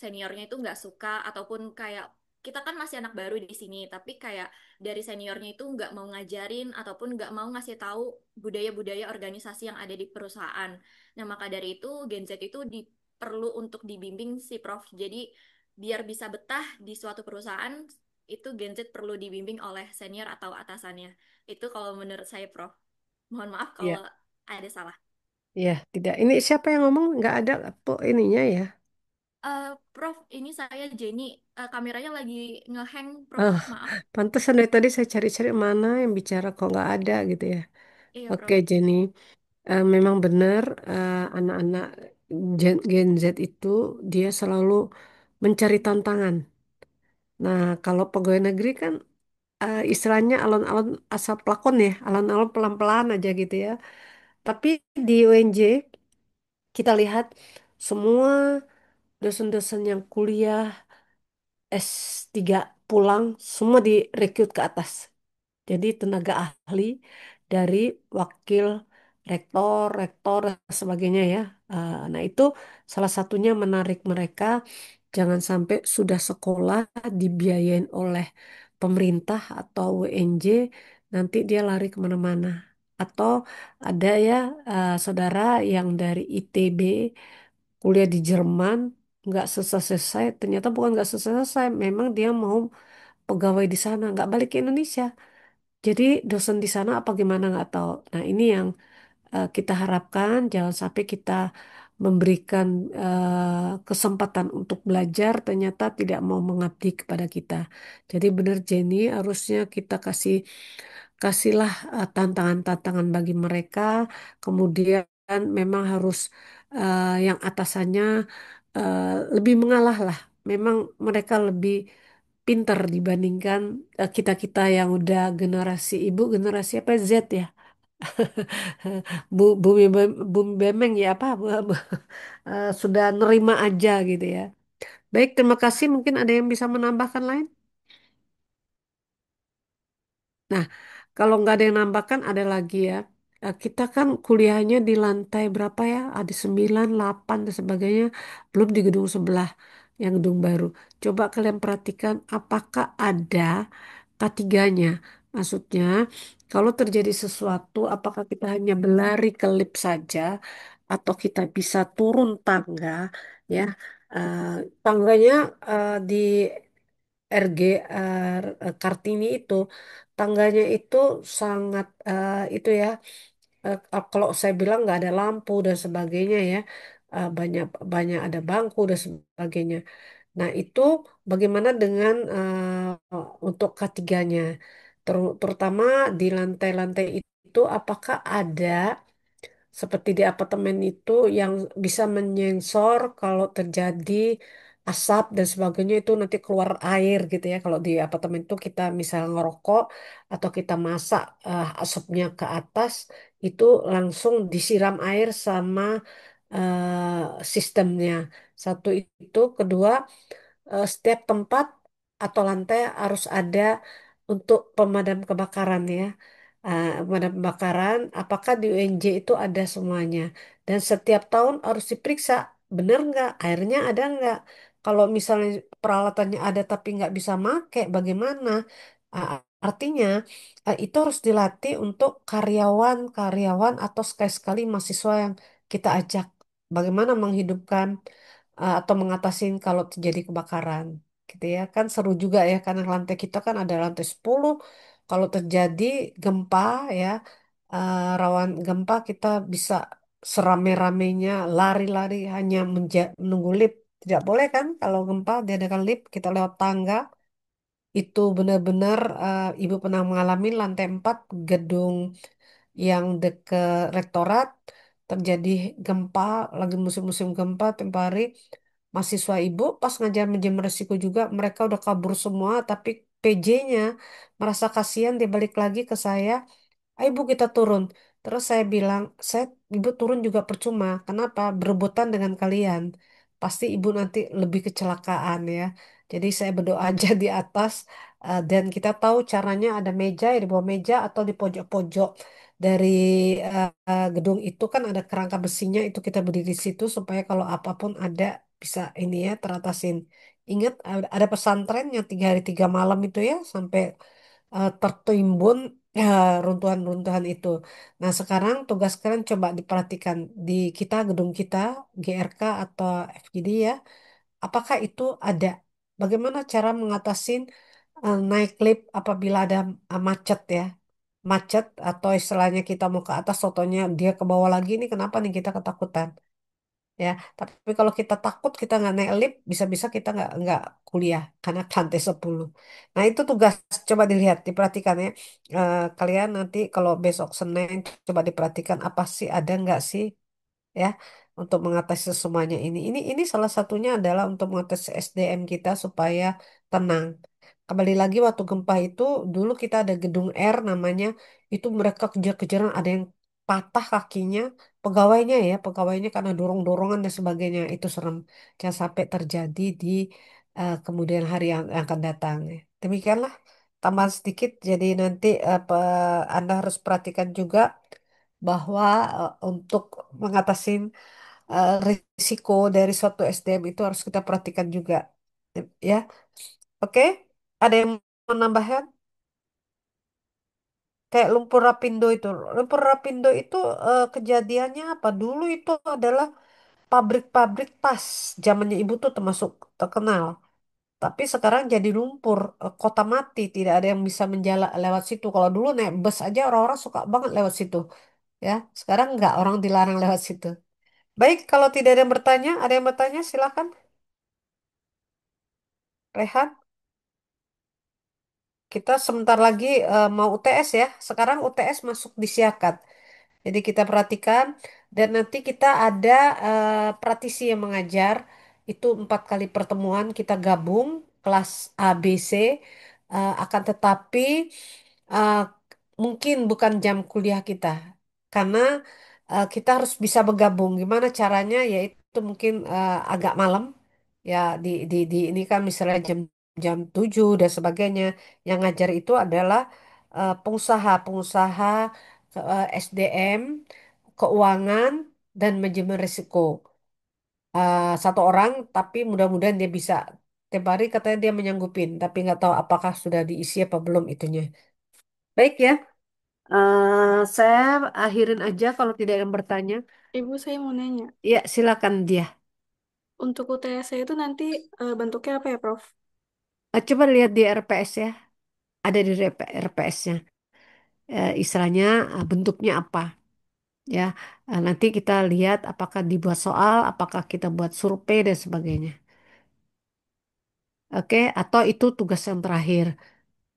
seniornya itu nggak suka ataupun kayak kita kan masih anak baru di sini, tapi kayak dari seniornya itu nggak mau ngajarin ataupun nggak mau ngasih tahu budaya-budaya organisasi yang ada di perusahaan. Nah, maka dari itu Gen Z itu perlu untuk dibimbing si Prof. Jadi biar bisa betah di suatu perusahaan itu Gen Z perlu dibimbing oleh senior atau atasannya. Itu kalau menurut saya Prof. Mohon maaf Ya, kalau ada salah. ya, tidak. Ini siapa yang ngomong? Nggak ada apa ininya ya. Prof, ini saya Jenny. Kameranya lagi ngehang, Prof. Ah, Maaf. pantesan dari tadi saya cari-cari mana yang bicara kok nggak ada gitu ya. Iya, Oke, Prof. Jenny. Memang benar anak-anak Gen Z itu dia selalu mencari tantangan. Nah, kalau pegawai negeri kan istilahnya alon-alon asal pelakon ya, alon-alon pelan-pelan aja gitu ya. Tapi di UNJ kita lihat semua dosen-dosen yang kuliah S3 pulang semua direkrut ke atas. Jadi tenaga ahli dari wakil rektor, rektor dan sebagainya ya. Nah itu salah satunya menarik mereka jangan sampai sudah sekolah dibiayain oleh pemerintah atau WNJ nanti dia lari kemana-mana. Atau ada ya saudara yang dari ITB kuliah di Jerman nggak selesai-selesai, ternyata bukan nggak selesai-selesai, memang dia mau pegawai di sana, nggak balik ke Indonesia. Jadi dosen di sana apa gimana nggak tahu. Nah ini yang kita harapkan jangan sampai kita memberikan kesempatan untuk belajar ternyata tidak mau mengabdi kepada kita. Jadi benar Jenny harusnya kita kasihlah tantangan-tantangan bagi mereka. Kemudian memang harus yang atasannya eh, lebih mengalah lah. Memang mereka lebih pinter dibandingkan kita-kita yang udah generasi ibu, generasi apa Z ya. Bumi Bemeng ya apa sudah nerima aja gitu ya. Baik, terima kasih. Mungkin ada yang bisa menambahkan lain. Nah, kalau nggak ada yang nambahkan, ada lagi ya. Kita kan kuliahnya di lantai berapa ya? Ada 9, 8, dan sebagainya. Belum di gedung sebelah, yang gedung baru. Coba kalian perhatikan apakah ada K3-nya. Maksudnya, kalau terjadi sesuatu, apakah kita hanya berlari ke lift saja, atau kita bisa turun tangga, ya? Eh, Tangganya di RGR Kartini itu tangganya itu sangat itu ya kalau saya bilang nggak ada lampu dan sebagainya ya banyak banyak ada bangku dan sebagainya. Nah itu bagaimana dengan untuk ketiganya terutama di lantai-lantai itu apakah ada seperti di apartemen itu yang bisa menyensor kalau terjadi asap dan sebagainya itu nanti keluar air gitu ya. Kalau di apartemen itu kita misalnya ngerokok atau kita masak asapnya ke atas itu langsung disiram air sama sistemnya. Satu itu, kedua setiap tempat atau lantai harus ada untuk pemadam kebakaran ya. Pemadam kebakaran, apakah di UNJ itu ada semuanya? Dan setiap tahun harus diperiksa, benar nggak? Airnya ada nggak? Kalau misalnya peralatannya ada tapi nggak bisa make, bagaimana? Artinya itu harus dilatih untuk karyawan-karyawan atau sekali-sekali mahasiswa yang kita ajak. Bagaimana menghidupkan atau mengatasi kalau terjadi kebakaran gitu ya kan seru juga ya karena lantai kita kan ada lantai 10 kalau terjadi gempa ya rawan gempa kita bisa serame-ramenya lari-lari hanya menunggu lift tidak boleh kan kalau gempa diadakan lift kita lewat tangga itu benar-benar ibu pernah mengalami lantai 4 gedung yang dekat rektorat terjadi gempa lagi musim-musim gempa tempo hari mahasiswa ibu pas ngajar manajemen resiko juga mereka udah kabur semua tapi PJ-nya merasa kasihan dia balik lagi ke saya. Ayo ibu kita turun Terus saya bilang, ibu turun juga percuma. Kenapa? Berebutan dengan kalian. Pasti ibu nanti lebih kecelakaan ya. Jadi saya berdoa aja di atas. Dan kita tahu caranya ada meja ya di bawah meja atau di pojok-pojok dari gedung itu kan ada kerangka besinya itu kita berdiri di situ supaya kalau apapun ada bisa ini ya teratasin. Ingat ada pesantren yang 3 hari 3 malam itu ya sampai tertimbun runtuhan-runtuhan itu. Nah, sekarang tugas kalian coba diperhatikan di kita, gedung kita, GRK atau FGD ya, apakah itu ada? Bagaimana cara mengatasin naik lift apabila ada macet ya? Macet atau istilahnya kita mau ke atas, sotonya dia ke bawah lagi, ini kenapa nih kita ketakutan? Ya, tapi kalau kita takut kita nggak naik lift, bisa-bisa kita nggak kuliah karena ke lantai 10. Nah itu tugas coba dilihat, diperhatikan ya. Kalian nanti kalau besok Senin coba diperhatikan apa sih ada nggak sih ya untuk mengatasi semuanya ini. Ini salah satunya adalah untuk mengatasi SDM kita supaya tenang. Kembali lagi waktu gempa itu dulu kita ada gedung R namanya itu mereka kejar-kejaran ada yang patah kakinya pegawainya karena dorong-dorongan dan sebagainya itu serem. Jangan sampai terjadi di kemudian hari yang akan datang. Ya. Demikianlah tambahan sedikit jadi nanti Anda harus perhatikan juga bahwa untuk mengatasi risiko dari suatu SDM itu harus kita perhatikan juga. Ya, oke. Ada yang mau menambahkan? Kayak lumpur Rapindo itu. Lumpur Rapindo itu kejadiannya apa? Dulu itu adalah pabrik-pabrik tas. Zamannya ibu tuh termasuk terkenal. Tapi sekarang jadi lumpur, kota mati. Tidak ada yang bisa menjala lewat situ. Kalau dulu naik bus aja orang-orang suka banget lewat situ. Ya, sekarang nggak orang dilarang lewat situ. Baik, kalau tidak ada yang bertanya, ada yang bertanya silakan. Rehan. Kita sebentar lagi mau UTS ya. Sekarang UTS masuk di Siakat. Jadi kita perhatikan dan nanti kita ada praktisi yang mengajar. Itu 4 kali pertemuan kita gabung kelas A, B, C. Akan tetapi eh, mungkin bukan jam kuliah kita. Karena kita harus bisa bergabung. Gimana caranya? Yaitu mungkin agak malam. Ya di ini kan misalnya jam 7 dan sebagainya. Yang ngajar itu adalah pengusaha-pengusaha SDM, keuangan, dan manajemen risiko. Satu orang, tapi mudah-mudahan dia bisa. Tiap hari katanya dia menyanggupin, tapi nggak tahu apakah sudah diisi apa belum itunya. Baik ya, saya akhirin aja kalau tidak ada yang bertanya. Ibu, saya mau nanya. Ya, silakan dia. Untuk UTS saya itu nanti bentuknya apa ya, Prof? Coba lihat di RPS ya, ada di RPS-nya. Istilahnya bentuknya apa? Ya, nanti kita lihat apakah dibuat soal, apakah kita buat survei dan sebagainya. Oke, atau itu tugas yang terakhir.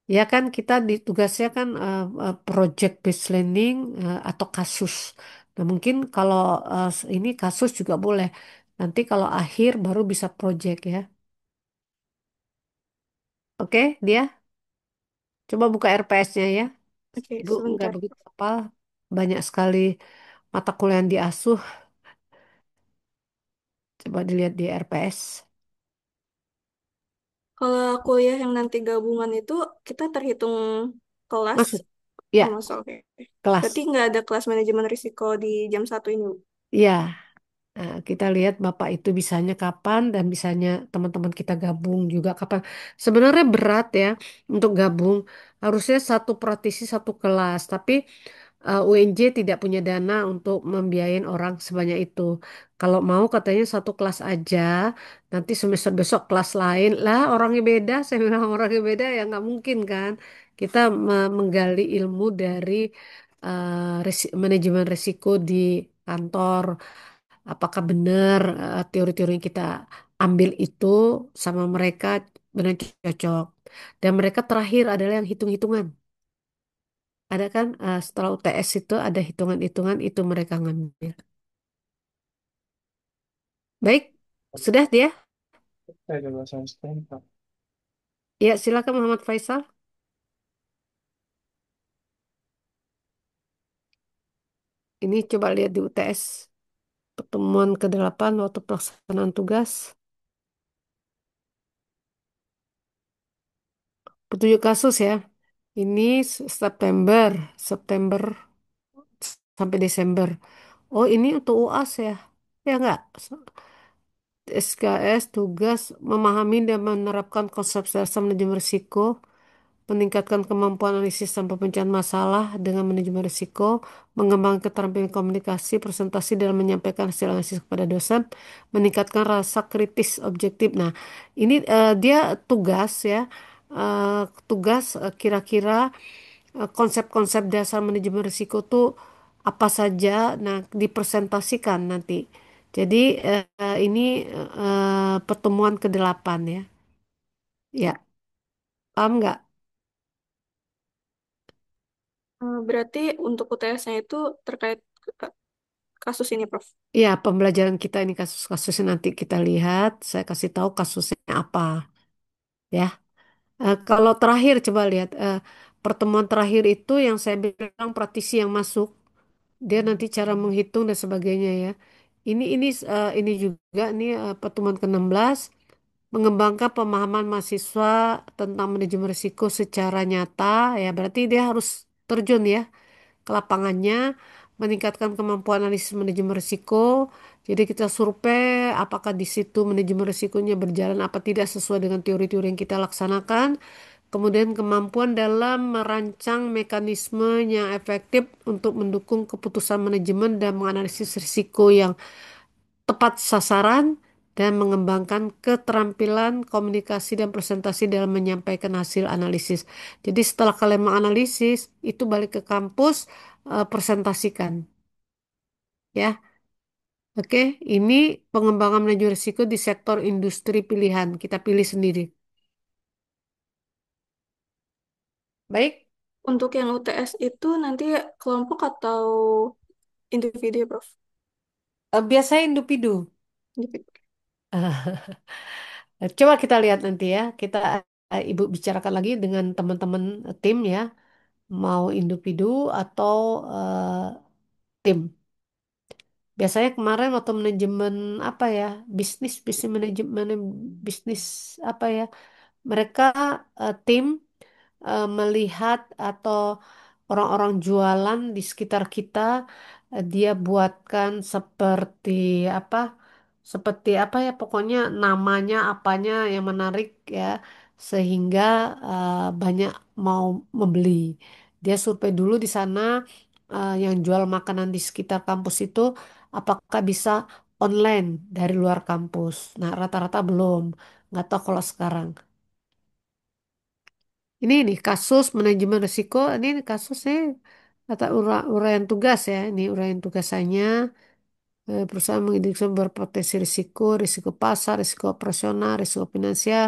Ya kan kita di tugasnya kan project based learning atau kasus. Nah, mungkin kalau ini kasus juga boleh. Nanti kalau akhir baru bisa project ya. Oke, dia coba buka RPS-nya ya. Oke, Ibu nggak sebentar. begitu hafal. Banyak sekali mata kuliah yang diasuh. Coba dilihat di RPS. Kalau kuliah yang nanti gabungan itu, kita terhitung kelas. Masuk. Ya, Masuk, oke. Berarti kelas. nggak ada kelas manajemen risiko di jam 1 ini, Bu? Ya. Kita lihat Bapak itu bisanya kapan dan bisanya teman-teman kita gabung juga kapan. Sebenarnya berat ya untuk gabung. Harusnya satu praktisi satu kelas, tapi UNJ tidak punya dana untuk membiayain orang sebanyak itu. Kalau mau katanya satu kelas aja, nanti semester besok kelas lain. Lah orangnya beda, saya bilang orangnya beda ya nggak mungkin kan. Kita menggali ilmu dari manajemen risiko di kantor. Apakah benar teori-teori yang kita ambil itu sama mereka benar cocok. Dan mereka terakhir adalah yang hitung-hitungan. Ada kan setelah UTS itu ada hitungan-hitungan itu mereka ngambil. Baik, sudah dia? Ada bahasa stempel. Ya, silakan Muhammad Faisal. Ini coba lihat di UTS. Pertemuan ke-8 waktu pelaksanaan tugas. Petunjuk kasus ya. Ini September, September sampai Desember. Oh, ini untuk UAS ya. Ya enggak? SKS tugas memahami dan menerapkan konsep dasar manajemen risiko, meningkatkan kemampuan analisis dan pemecahan masalah dengan manajemen risiko, mengembangkan keterampilan komunikasi, presentasi dalam menyampaikan hasil analisis kepada dosen, meningkatkan rasa kritis objektif. Nah, ini dia tugas ya, tugas kira-kira konsep-konsep dasar manajemen risiko tuh apa saja, nah dipresentasikan nanti. Jadi ini pertemuan ke-8 ya. Ya, paham nggak? Berarti untuk UTS-nya itu terkait eh, kasus ini, Prof. Ya, pembelajaran kita ini kasus-kasusnya nanti kita lihat. Saya kasih tahu kasusnya apa ya. Kalau terakhir coba lihat pertemuan terakhir itu yang saya bilang praktisi yang masuk, dia nanti cara menghitung dan sebagainya ya. Ini juga nih pertemuan ke-16 mengembangkan pemahaman mahasiswa tentang manajemen risiko secara nyata ya. Berarti dia harus terjun ya ke lapangannya, meningkatkan kemampuan analisis manajemen risiko. Jadi kita survei apakah di situ manajemen risikonya berjalan apa tidak sesuai dengan teori-teori yang kita laksanakan. Kemudian kemampuan dalam merancang mekanisme yang efektif untuk mendukung keputusan manajemen dan menganalisis risiko yang tepat sasaran dan mengembangkan keterampilan komunikasi dan presentasi dalam menyampaikan hasil analisis. Jadi setelah kalian menganalisis, itu balik ke kampus, presentasikan. Ya, oke. Ini pengembangan manajemen risiko di sektor industri pilihan. Kita pilih sendiri. Baik, Untuk yang UTS itu nanti kelompok atau individu, ya, Prof? biasanya individu. Individu. Coba kita lihat nanti ya. Kita Ibu bicarakan lagi dengan teman-teman tim ya. Mau individu atau tim. Biasanya kemarin waktu manajemen apa ya, bisnis bisnis manajemen bisnis apa ya, mereka tim melihat atau orang-orang jualan di sekitar kita, dia buatkan seperti apa ya, pokoknya namanya apanya yang menarik ya, sehingga banyak mau membeli. Dia survei dulu di sana, yang jual makanan di sekitar kampus itu apakah bisa online dari luar kampus. Nah, rata-rata belum. Nggak tahu kalau sekarang. Ini kasus manajemen risiko. Ini kasusnya kata uraian tugas ya. Ini uraian tugasannya. Perusahaan mengidentifikasi berpotensi risiko, risiko pasar, risiko operasional, risiko finansial,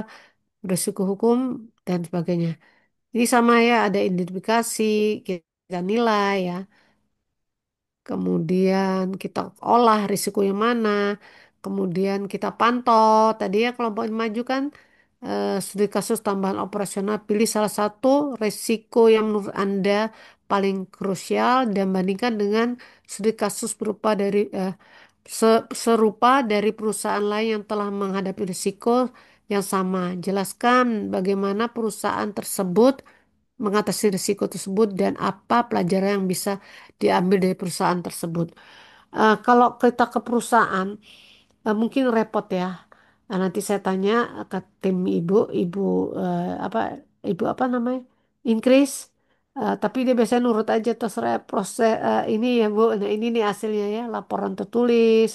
risiko hukum dan sebagainya. Ini sama ya, ada identifikasi, kita nilai ya. Kemudian kita olah risiko yang mana, kemudian kita pantau. Tadi ya kelompok yang maju kan, studi kasus tambahan operasional, pilih salah satu risiko yang menurut Anda paling krusial dan bandingkan dengan studi kasus serupa dari perusahaan lain yang telah menghadapi risiko yang sama. Jelaskan bagaimana perusahaan tersebut mengatasi risiko tersebut dan apa pelajaran yang bisa diambil dari perusahaan tersebut. Kalau kita ke perusahaan, mungkin repot ya. Nanti saya tanya ke tim ibu apa, ibu apa namanya, Increase. Tapi dia biasanya nurut aja terserah proses ini ya Bu. Nah ini nih hasilnya ya, laporan tertulis,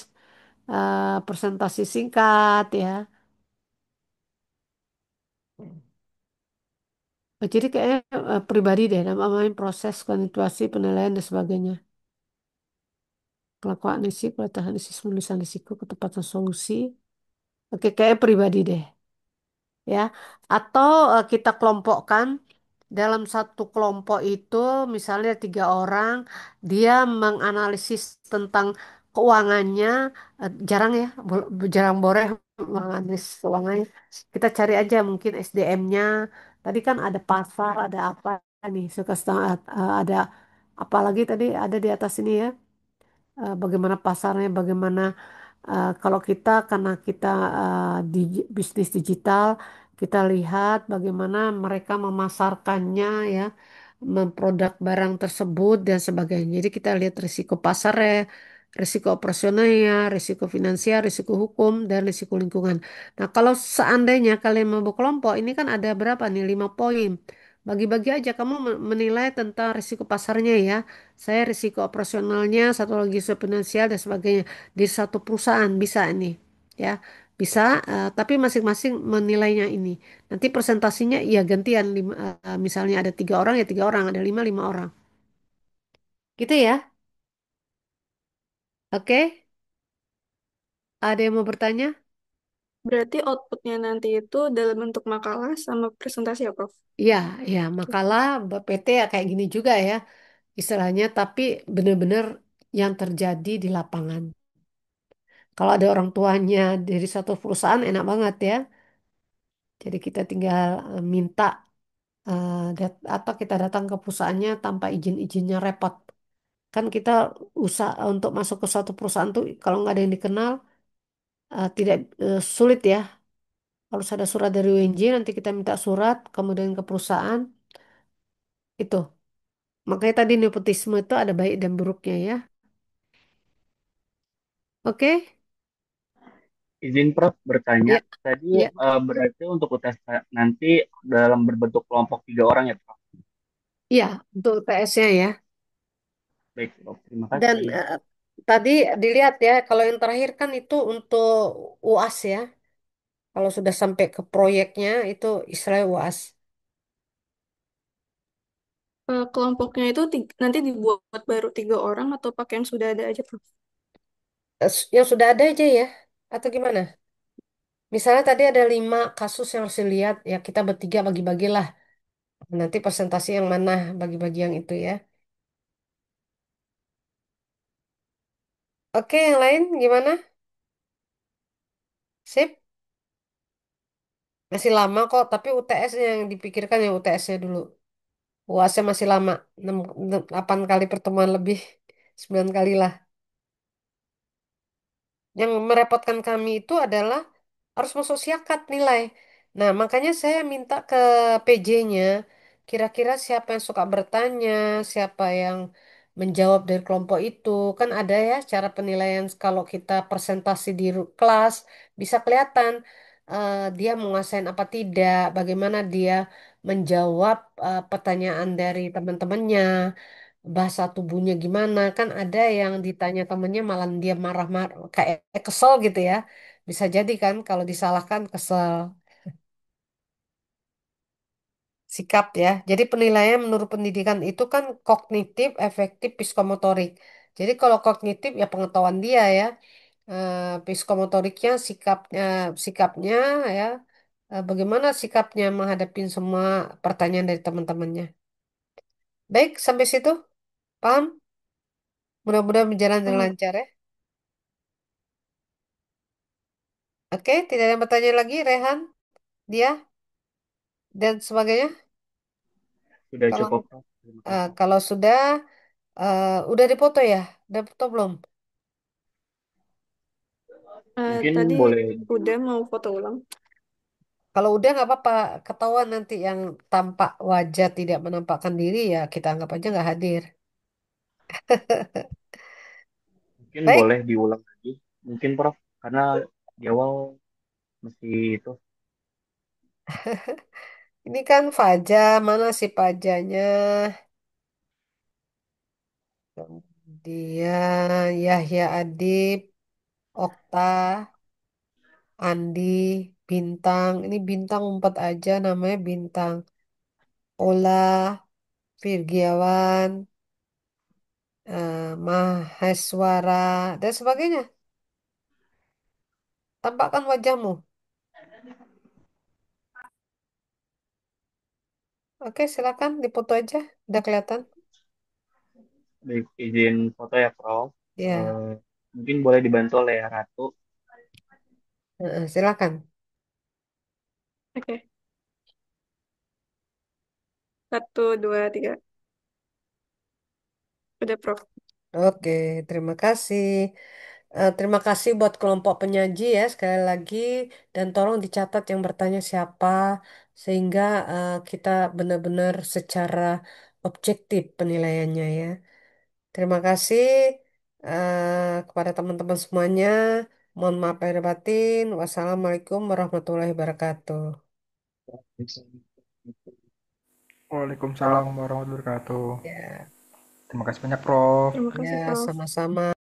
presentasi singkat ya. Jadi kayaknya pribadi deh, namanya proses kuantifikasi penilaian dan sebagainya. Kelakuan isi, peletahan isi, penulisan risiko, ketepatan solusi. Oke, kayak pribadi deh, ya. Atau kita kelompokkan dalam satu kelompok itu, misalnya 3 orang, dia menganalisis tentang keuangannya, jarang ya, jarang boleh menganalisis keuangannya. Kita cari aja mungkin SDM-nya. Tadi kan ada pasar, ada apa nih, ada apalagi tadi ada di atas ini ya. bagaimana pasarnya, bagaimana kalau kita karena kita di bisnis digital, kita lihat bagaimana mereka memasarkannya ya, memproduk barang tersebut dan sebagainya. Jadi kita lihat risiko pasarnya, risiko operasionalnya, risiko finansial, risiko hukum, dan risiko lingkungan. Nah, kalau seandainya kalian mau berkelompok, ini kan ada berapa nih? 5 poin. Bagi-bagi aja kamu menilai tentang risiko pasarnya ya. Saya risiko operasionalnya, satu lagi risiko finansial dan sebagainya di satu perusahaan bisa ini ya bisa tapi masing-masing menilainya ini nanti presentasinya ya gantian misalnya ada 3 orang ya 3 orang ada lima orang gitu ya. Oke, ada yang mau bertanya? Berarti outputnya nanti itu dalam bentuk makalah sama presentasi ya, Prof? Ya, ya makalah PT ya kayak gini juga ya istilahnya tapi benar-benar yang terjadi di lapangan. Kalau ada orang tuanya dari satu perusahaan enak banget ya, jadi kita tinggal minta atau kita datang ke perusahaannya tanpa izin-izinnya repot. Kan kita usaha untuk masuk ke suatu perusahaan tuh kalau nggak ada yang dikenal tidak sulit ya. Harus ada surat dari UNJ, nanti kita minta surat, kemudian ke perusahaan itu. Makanya tadi nepotisme itu ada baik dan buruknya ya. Oke? Izin Prof bertanya, Ya, tadi ya, berarti untuk UTS nanti dalam berbentuk kelompok 3 orang ya Prof? ya untuk TS-nya ya. Baik Prof, terima Dan kasih. tadi dilihat ya, kalau yang terakhir kan itu untuk UAS ya. Kalau sudah sampai ke proyeknya itu Israel UAS. Kelompoknya itu nanti dibuat baru 3 orang atau pakai yang sudah ada aja, Prof? Yang sudah ada aja ya, atau gimana? Misalnya tadi ada 5 kasus yang harus dilihat, ya kita bertiga bagi-bagilah. Nanti presentasi yang mana bagi-bagi yang itu ya. Oke, yang lain gimana? Sip, masih lama kok, tapi UTS yang dipikirkan yang UTS-nya dulu. UAS-nya masih lama, 8 kali pertemuan lebih, 9 kali lah. Yang merepotkan kami itu adalah harus masuk siakat nilai. Nah, makanya saya minta ke PJ-nya, kira-kira siapa yang suka bertanya, siapa yang menjawab dari kelompok itu. Kan ada ya cara penilaian kalau kita presentasi di kelas, bisa kelihatan dia menguasain apa tidak, bagaimana dia menjawab pertanyaan dari teman-temannya, bahasa tubuhnya gimana. Kan ada yang ditanya temennya malah dia marah-marah, kayak kesel gitu ya. Bisa jadi kan kalau disalahkan kesel. Sikap ya. Jadi penilaian menurut pendidikan itu kan kognitif, efektif, psikomotorik. Jadi kalau kognitif ya pengetahuan dia ya. Psikomotoriknya sikapnya ya. Bagaimana sikapnya menghadapi semua pertanyaan dari teman-temannya. Baik, sampai situ. Paham? Mudah-mudahan berjalan dengan Eh, lancar ya. Oke, tidak ada yang bertanya lagi, Rehan, dia, dan sebagainya. Sudah Kalau cukup Prof, terima kasih. kalau sudah, udah dipoto ya? Udah foto belum? Mungkin tadi boleh udah mau foto ulang. Kalau udah nggak apa-apa, ketahuan nanti yang tampak wajah tidak menampakkan diri ya kita anggap aja nggak hadir. mungkin Baik, boleh diulang lagi. Mungkin Prof, karena di awal masih itu. ini kan Faja, mana si Fajanya? Kemudian Yahya Adib, Okta, Andi, Bintang. Ini Bintang empat aja namanya Bintang. Ola, Virgiawan, Maheswara, dan sebagainya. Tampakkan wajahmu. Oke, silakan dipoto aja. Udah kelihatan. Baik, izin foto ya Prof. Ya, Eh, Mungkin boleh dibantu oleh Ratu. silakan. Oke, 1, 2, 3. Udah, Prof. Oke, terima kasih. Terima kasih buat kelompok penyaji ya sekali lagi dan tolong dicatat yang bertanya siapa sehingga kita benar-benar secara objektif penilaiannya ya. Terima kasih kepada teman-teman semuanya. Mohon maaf lahir batin. Wassalamualaikum warahmatullahi wabarakatuh. Waalaikumsalam warahmatullahi wabarakatuh. Ya, Terima kasih banyak, Prof. Terima ya kasih, Prof. sama-sama.